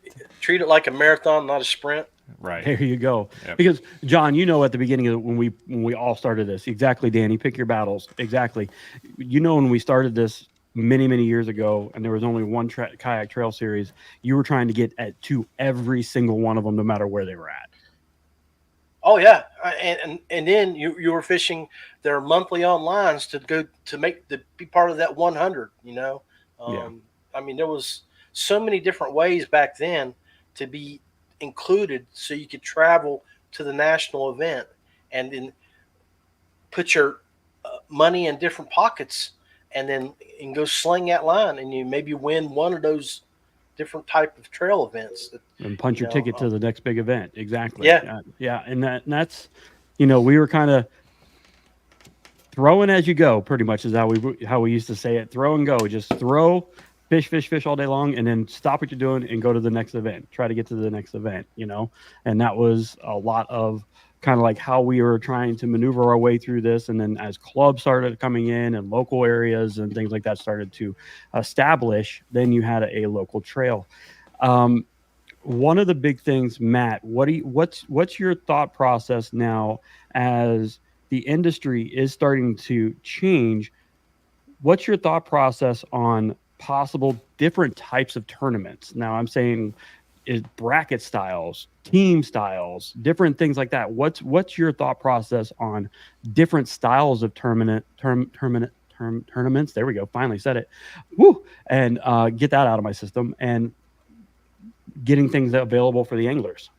it like a marathon, not a sprint. Right. There you go. Yep. Because John, at the beginning of when we all started this, exactly, Danny, pick your battles. Exactly. When we started this many years ago, and there was only one kayak trail series, you were trying to get to every single one of them, no matter where they were at. Oh yeah, and then you were fishing their monthly onlines to go to be part of that 100. Yeah. I mean, there was so many different ways back then to be included, so you could travel to the national event and then put your money in different pockets, and go sling that line, and you maybe win one of those different type of trail events and punch your ticket to the next big event. Exactly. Yeah. Yeah. And that's, we were kind of throwing as you go, pretty much is how we used to say it. Throw and go. Just throw, fish all day long, and then stop what you're doing and go to the next event. Try to get to the next event, and that was a lot of kind of like how we were trying to maneuver our way through this. And then as clubs started coming in and local areas and things like that started to establish, then you had a local trail. One of the big things, Matt, what's your thought process now as the industry is starting to change? What's your thought process on possible different types of tournaments? Now I'm saying is bracket styles, team styles, different things like that. What's your thought process on different styles of tournaments? There we go. Finally said it. Woo! And get that out of my system, and getting things available for the anglers.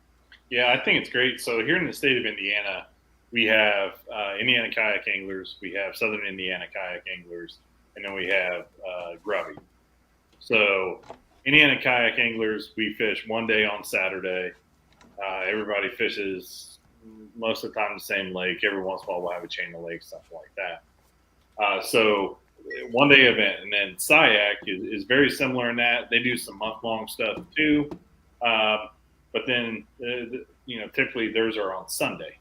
Yeah, I think it's great. So here in the state of Indiana, we have Indiana Kayak Anglers, we have Southern Indiana Kayak Anglers, and then we have Grubby. So Indiana Kayak Anglers, we fish one day on Saturday. Everybody fishes most of the time the same lake. Every once in a while we'll have a chain of lakes, something like that. So one day event. And then SIAC is very similar in that. They do some month-long stuff too. But then, typically theirs are on Sunday.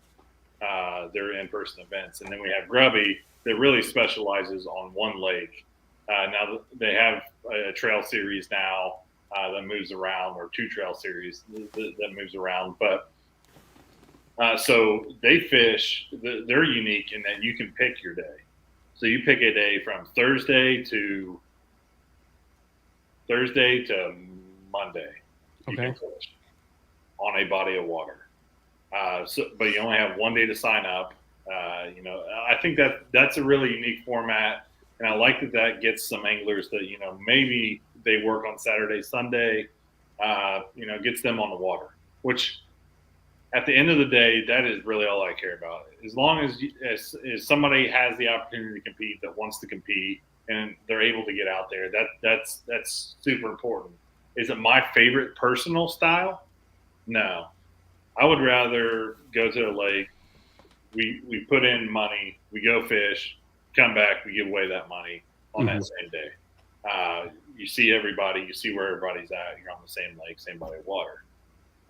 They're in-person events. And then we have Grubby that really specializes on one lake. Now they have a trail series now that moves around, or two trail series that moves around. But so they fish, they're unique in that you can pick your day. So you pick a day from Thursday to Monday. You Okay. can fish on a body of water. But you only have one day to sign up. I think that's a really unique format. And I like that gets some anglers that, maybe they work on Saturday, Sunday, gets them on the water, which at the end of the day, that is really all I care about. As long as somebody has the opportunity to compete, that wants to compete, and they're able to get out there, that's super important. Is it my favorite personal style? No. I would rather go to the lake. We put in money, we go fish, come back, we give away that money on that same day. You see everybody, you see where everybody's at. You're on the same lake, same body of water.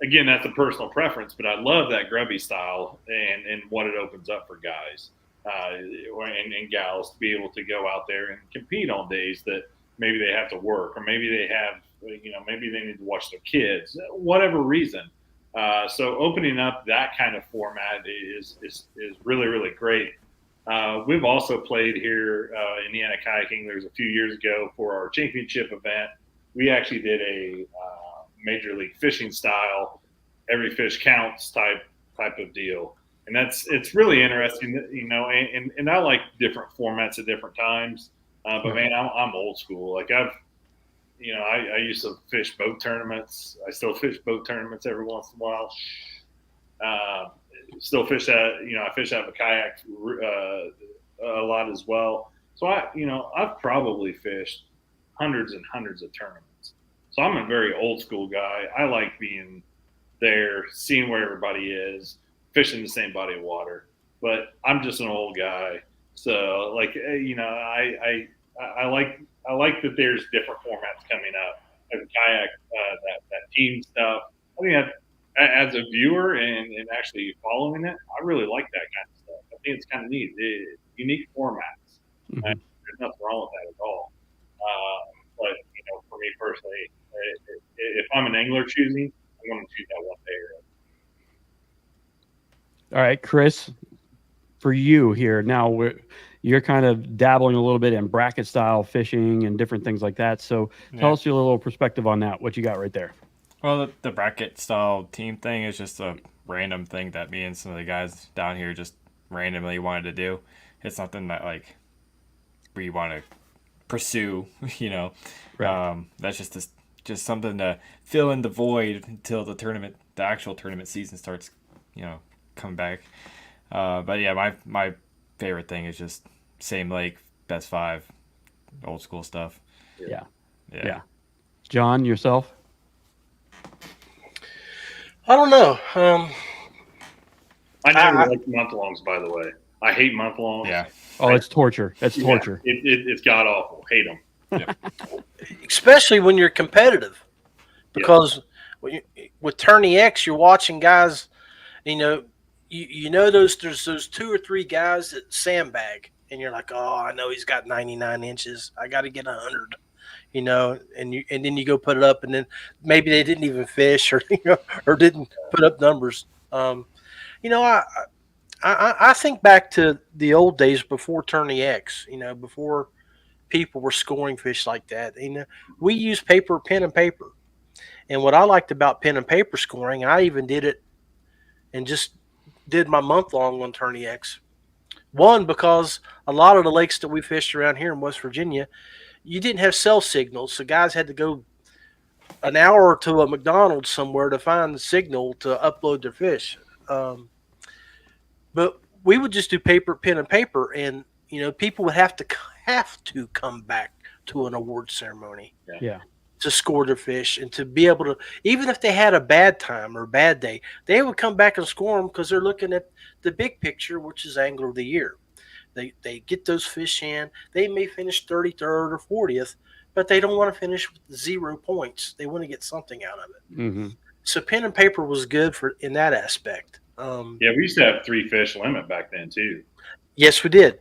Again, that's a personal preference, but I love that grubby style and what it opens up for guys and gals to be able to go out there and compete on days that maybe they have to work, or maybe they have, maybe they need to watch their kids, whatever reason. So opening up that kind of format is really, really great. We've also played here Indiana Kayak Anglers a few years ago for our championship event. We actually did a Major League Fishing style, every fish counts type of deal, and it's really interesting, and I like different formats at different times. But man, I'm old school. Like I used to fish boat tournaments. I still fish boat tournaments every once in a while. Still fish I fish out of a kayak a lot as well. So I've probably fished hundreds and hundreds of tournaments. So I'm a very old school guy. I like being there, seeing where everybody is, fishing the same body of water. But I'm just an old guy, so like I like that there's different formats coming up. As a kayak, that team stuff. I think that, as a viewer and actually following it, I really like that kind of stuff. I think it's kind of neat. Unique formats. There's nothing wrong with that at all. But for me personally, if I'm an angler choosing, I'm going to choose that one day. All right, Chris, for you here now, you're kind of dabbling a little bit in bracket style fishing and different things like that. So tell us your little perspective on that. What you got right there? Well, the bracket style team thing is just a random thing that me and some of the guys down here just randomly wanted to do. It's nothing that like we want to pursue, Right. That's just something to fill in the void until the actual tournament season starts, coming back. But yeah, my favorite thing is just same lake, best five, old school stuff. Yeah. John, yourself? I don't know. I never liked month-longs, by the way. I hate month-longs. Yeah. Oh, it's torture. It's torture. It's god-awful. Hate them. Especially when you're competitive. Because with Tourney X, you're watching guys, there's those 2 or 3 guys that sandbag. And you're like, oh, I know he's got 99 inches. I got to get 100. And then you go put it up, and then maybe they didn't even fish or or didn't put up numbers. I think back to the old days before Tourney X. Before people were scoring fish like that. We used pen and paper, and what I liked about pen and paper scoring, I even did it, and just did my month long on Tourney X. One, because a lot of the lakes that we fished around here in West Virginia, you didn't have cell signals, so guys had to go an hour to a McDonald's somewhere to find the signal to upload their fish. But we would just do pen and paper, and people would have to come back to an award ceremony, to score their fish, and to be able to, even if they had a bad time or a bad day, they would come back and score them because they're looking at the big picture, which is Angler of the Year. They get those fish in. They may finish 33rd or 40th, but they don't want to finish with 0 points. They want to get something out of it. Mm-hmm. So pen and paper was good in that aspect. We used to have 3 fish limit back then too. Yes, we did.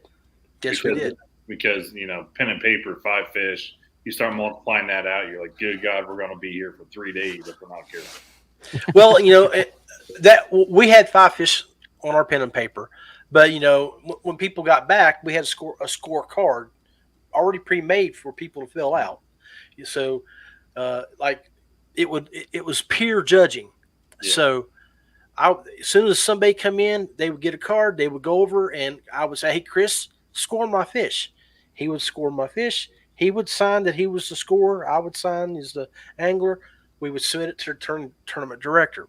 Because pen and paper, 5 fish. You start multiplying that out, you're like, good God, we're going to be here for 3 days if we're not careful. Well, that we had 5 fish on our pen and paper. But, when people got back, we had a score card already pre-made for people to fill out. So, it was peer judging. Yeah. So, as soon as somebody come in, they would get a card. They would go over, and I would say, hey, Chris, score my fish. He would score my fish. He would sign that he was the scorer. I would sign as the angler. We would submit it to the tournament director.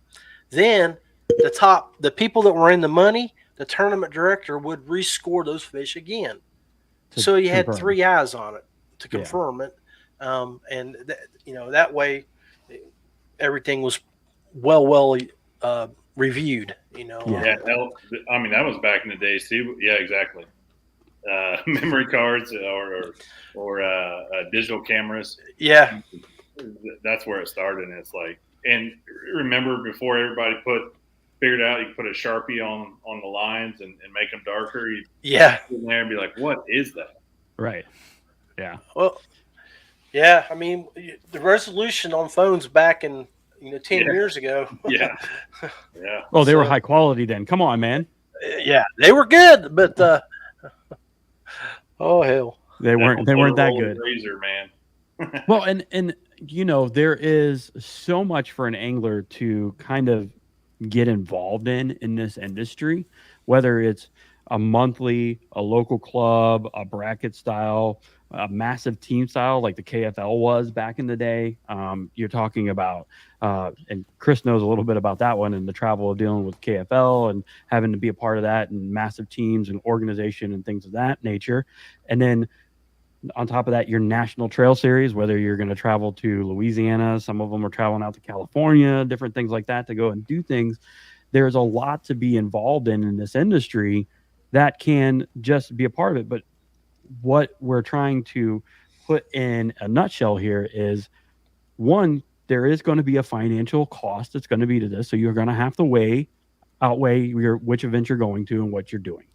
Then the people that were in the money, the tournament director would rescore those fish again. To So you had confirm. 3 eyes on it to Yeah. confirm it, and that way everything was well reviewed. Yeah, I mean that was back in the days too. Yeah, exactly. Memory cards or digital cameras. Yeah, That's where it started, and it's like, and remember before everybody figured out you could put a Sharpie on the lines and make them darker. You yeah. sit in there and be like, what is that? Right. Yeah. Well, yeah. I mean, the resolution on phones back in 10 years ago. Yeah. Yeah. Oh, they were So- high quality then. Come on, man. Yeah, they were good, but oh hell. They weren't that good. Razor, man. Well, and there is so much for an angler to kind of get involved in this industry, whether it's a monthly, a local club, a bracket style, a massive team style like the KFL was back in the day. You're talking about, and Chris knows a little bit about that one and the travel of dealing with KFL and having to be a part of that and massive teams and organization and things of that nature. And then on top of that, your national trail series, whether you're going to travel to Louisiana, some of them are traveling out to California, different things like that to go and do things. There's a lot to be involved in this industry that can just be a part of it. But what we're trying to put in a nutshell here is, one, there is going to be a financial cost that's going to be to this. So you're going to have to outweigh which event you're going to and what you're doing.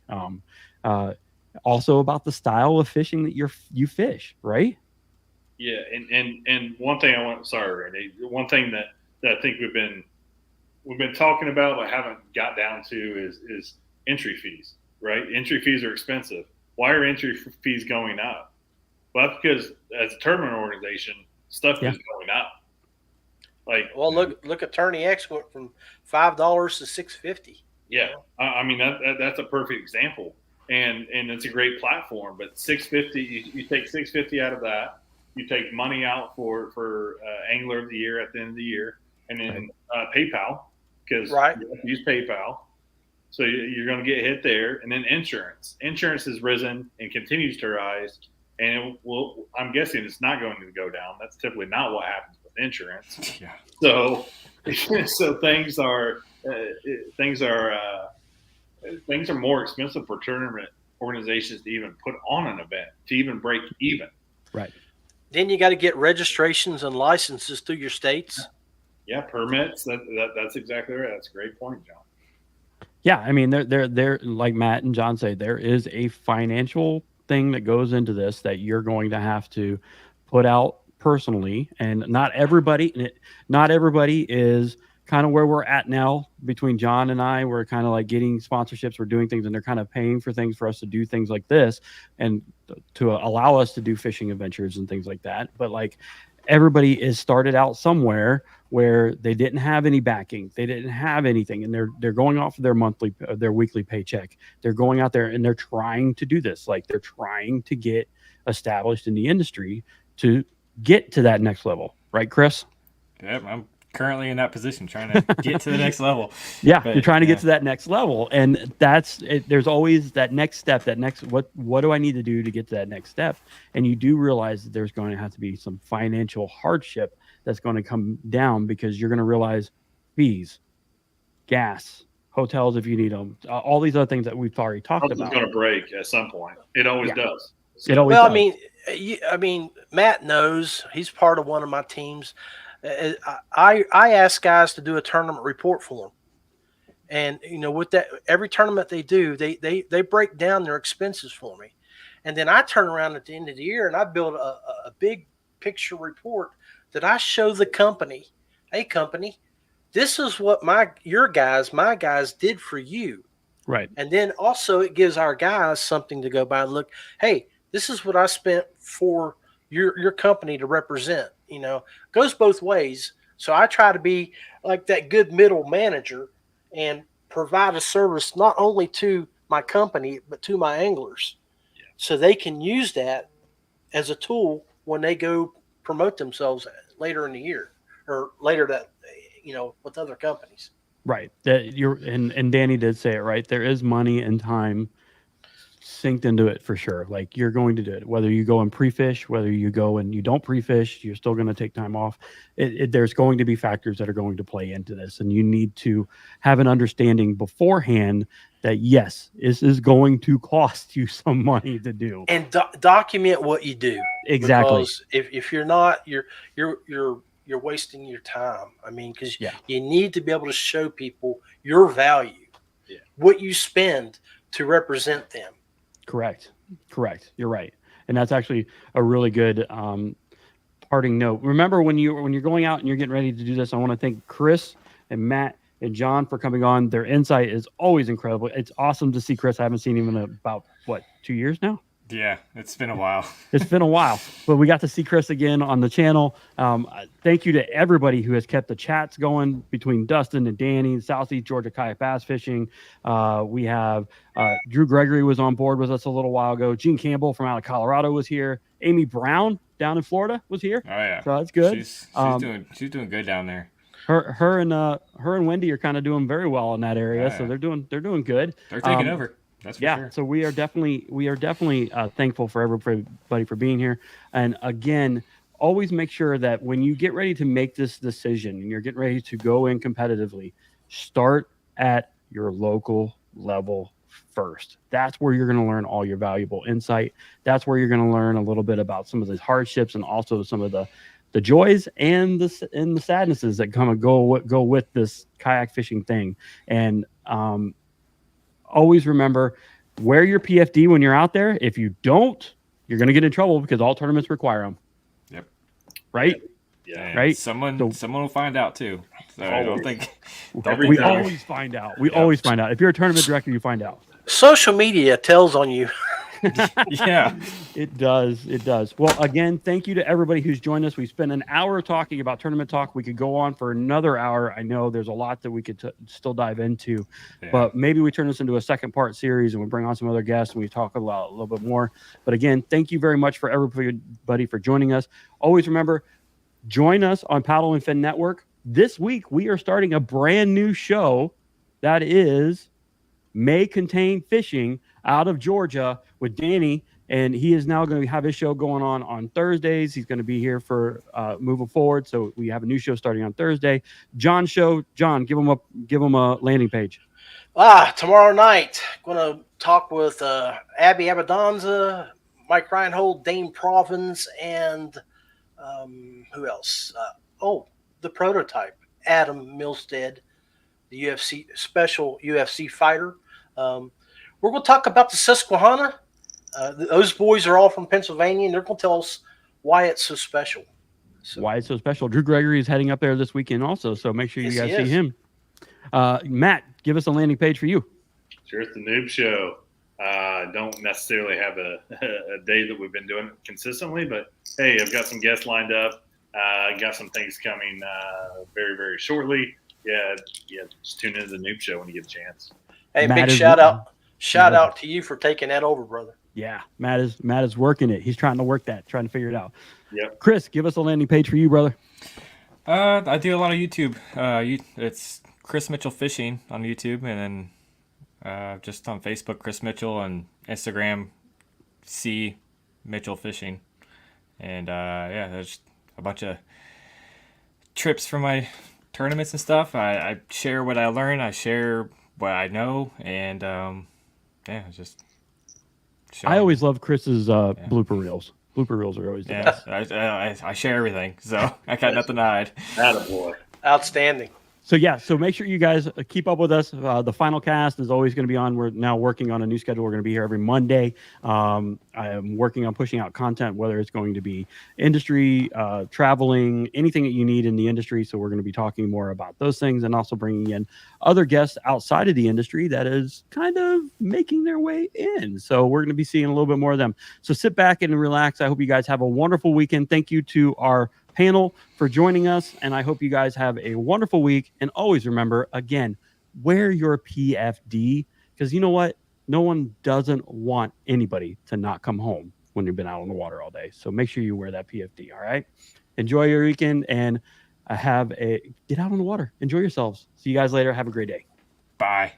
Also about the style of fishing that you fish, right? Yeah, and one thing one thing that I think we've been talking about but haven't got down to is entry fees, right? Entry fees are expensive. Why are entry fees going up? Well, that's because as a tournament organization, stuff is going up. Like, Well, look at Tourney X went from $5 to $6.50. yeah, I mean that's a perfect example. And it's a great platform, but $650, you take $650 out of that, you take money out for Angler of the Year at the end of the year, and then PayPal, because you have to use PayPal, so you're going to get hit there, and then insurance has risen and continues to rise, and I'm guessing it's not going to go down. That's typically not what happens with insurance. Yeah. So things are more expensive for tournament organizations to even put on an event, to even break even. Right. Then you got to get registrations and licenses through your states. Yeah, permits. That's exactly right. That's a great point, John. Yeah, I mean, they're like Matt and John say, there is a financial thing that goes into this that you're going to have to put out personally, and not everybody is kind of where we're at now. Between John and I, we're kind of like getting sponsorships, we're doing things, and they're kind of paying for things for us to do things like this and to allow us to do fishing adventures and things like that. But like, everybody is started out somewhere where they didn't have any backing, they didn't have anything, and they're going off of their weekly paycheck. They're going out there and they're trying to do this, like they're trying to get established in the industry to get to that next level, right, Chris? Yep, I'm currently in that position, trying to get to the next level. Yeah, But, you're trying to get to that next level, and that's it. There's always that next step, what do I need to do to get to that next step? And you do realize that there's going to have to be some financial hardship that's going to come down, because you're going to realize fees, gas, hotels if you need them, all these other things that we've already talked Something's about. going to break at some point. It always does. It always Well, does. I mean, Matt knows, he's part of one of my teams. I ask guys to do a tournament report for them, and with that, every tournament they do, they break down their expenses for me, and then I turn around at the end of the year and I build a big picture report that I show the company. Hey, company, this is what my guys did for you. Right. And then also it gives our guys something to go by and look, hey, this is what I spent for your company to represent. Goes both ways. So I try to be like that good middle manager and provide a service not only to my company, but to my anglers, so they can use that as a tool when they go promote themselves later in the year or later that with other companies. Right. That you're and Danny did say it right. There is money and time synced into it for sure. Like you're going to do it, whether you go and pre-fish, whether you go and you don't pre-fish, you're still going to take time off. There's going to be factors that are going to play into this, and you need to have an understanding beforehand that yes, this is going to cost you some money to do, and document what you do. Exactly. Because if you're not, you're wasting your time. I mean, because you need to be able to show people your value, what you spend to represent them. Correct. You're right, and that's actually a really good parting note. Remember when you're going out and you're getting ready to do this, I want to thank Chris and Matt and John for coming on. Their insight is always incredible. It's awesome to see Chris. I haven't seen him in about 2 years now. Yeah, it's been a while. It's been a while, but we got to see Chris again on the channel. Thank you to everybody who has kept the chats going between Dustin and Danny, Southeast Georgia Kayak Bass Fishing. We have Drew Gregory was on board with us a little while ago. Gene Campbell from out of Colorado was here. Amy Brown down in Florida was here. Oh yeah, so that's good. She's doing good down there. Her and Wendy are kind of doing very well in that area, so they're doing good. They're taking over. That's for sure. So we are definitely thankful for everybody for being here. And again, always make sure that when you get ready to make this decision and you're getting ready to go in competitively, start at your local level first. That's where you're going to learn all your valuable insight. That's where you're going to learn a little bit about some of the hardships and also some of the joys and the sadnesses that come and go with this kayak fishing thing. And always remember, wear your PFD when you're out there. If you don't, you're going to get in trouble because all tournaments require them. Yep. Right? Yeah. Right? Someone will find out too. So I don't think we always find out. We always find out. If you're a tournament director, you find out. Social media tells on you. Yeah, it does. Well, again, thank you to everybody who's joined us. We spent an hour talking about tournament talk. We could go on for another hour. I know there's a lot that we could still dive into, but maybe we turn this into a second part series and we bring on some other guests and we talk about a little bit more. But again, thank you very much for everybody for joining us. Always remember, join us on Paddle and Fin Network. This week, we are starting a brand new show that may contain fishing out of Georgia with Danny, and he is now going to have his show going on Thursdays. He's going to be here for moving forward. So we have a new show starting on Thursday. John's show. John, give him a landing page. Tomorrow night, going to talk with Abby Abadanza, Mike Reinhold, Dane Provins, and who else? The prototype, Adam Milstead, the UFC special UFC fighter. We're going to talk about the Susquehanna. Those boys are all from Pennsylvania, and they're going to tell us why it's so special. Why it's so special. Drew Gregory is heading up there this weekend also, so make sure you guys see him. Matt, give us a landing page for you. Sure, it's the Noob Show. Don't necessarily have a day that we've been doing it consistently, but hey, I've got some guests lined up. Got some things coming very, very shortly. Yeah, just tune into the Noob Show when you get a chance. Hey, Matt, big shout out to you for taking that over, brother. Yeah, Matt is working it. He's trying to figure it out. Yep. Chris, give us a landing page for you, brother. I do a lot of YouTube. It's Chris Mitchell Fishing on YouTube, and then just on Facebook, Chris Mitchell, and Instagram, C Mitchell Fishing. And there's a bunch of trips from my tournaments and stuff. I share what I learn. I share what I know, and just. I always love Chris's blooper reels. Blooper reels are always the best. I share everything, so I got nothing to hide. Attaboy. Outstanding. So make sure you guys keep up with us. The final cast is always going to be on. We're now working on a new schedule. We're going to be here every Monday. I am working on pushing out content, whether it's going to be industry, traveling, anything that you need in the industry. So we're going to be talking more about those things and also bringing in other guests outside of the industry that is kind of making their way in. So we're going to be seeing a little bit more of them. So sit back and relax. I hope you guys have a wonderful weekend. Thank you to our panel for joining us, and I hope you guys have a wonderful week. And always remember, again, wear your PFD, because you know what? No one doesn't want anybody to not come home when you've been out on the water all day. So make sure you wear that PFD. All right. Enjoy your weekend and get out on the water. Enjoy yourselves. See you guys later. Have a great day. Bye.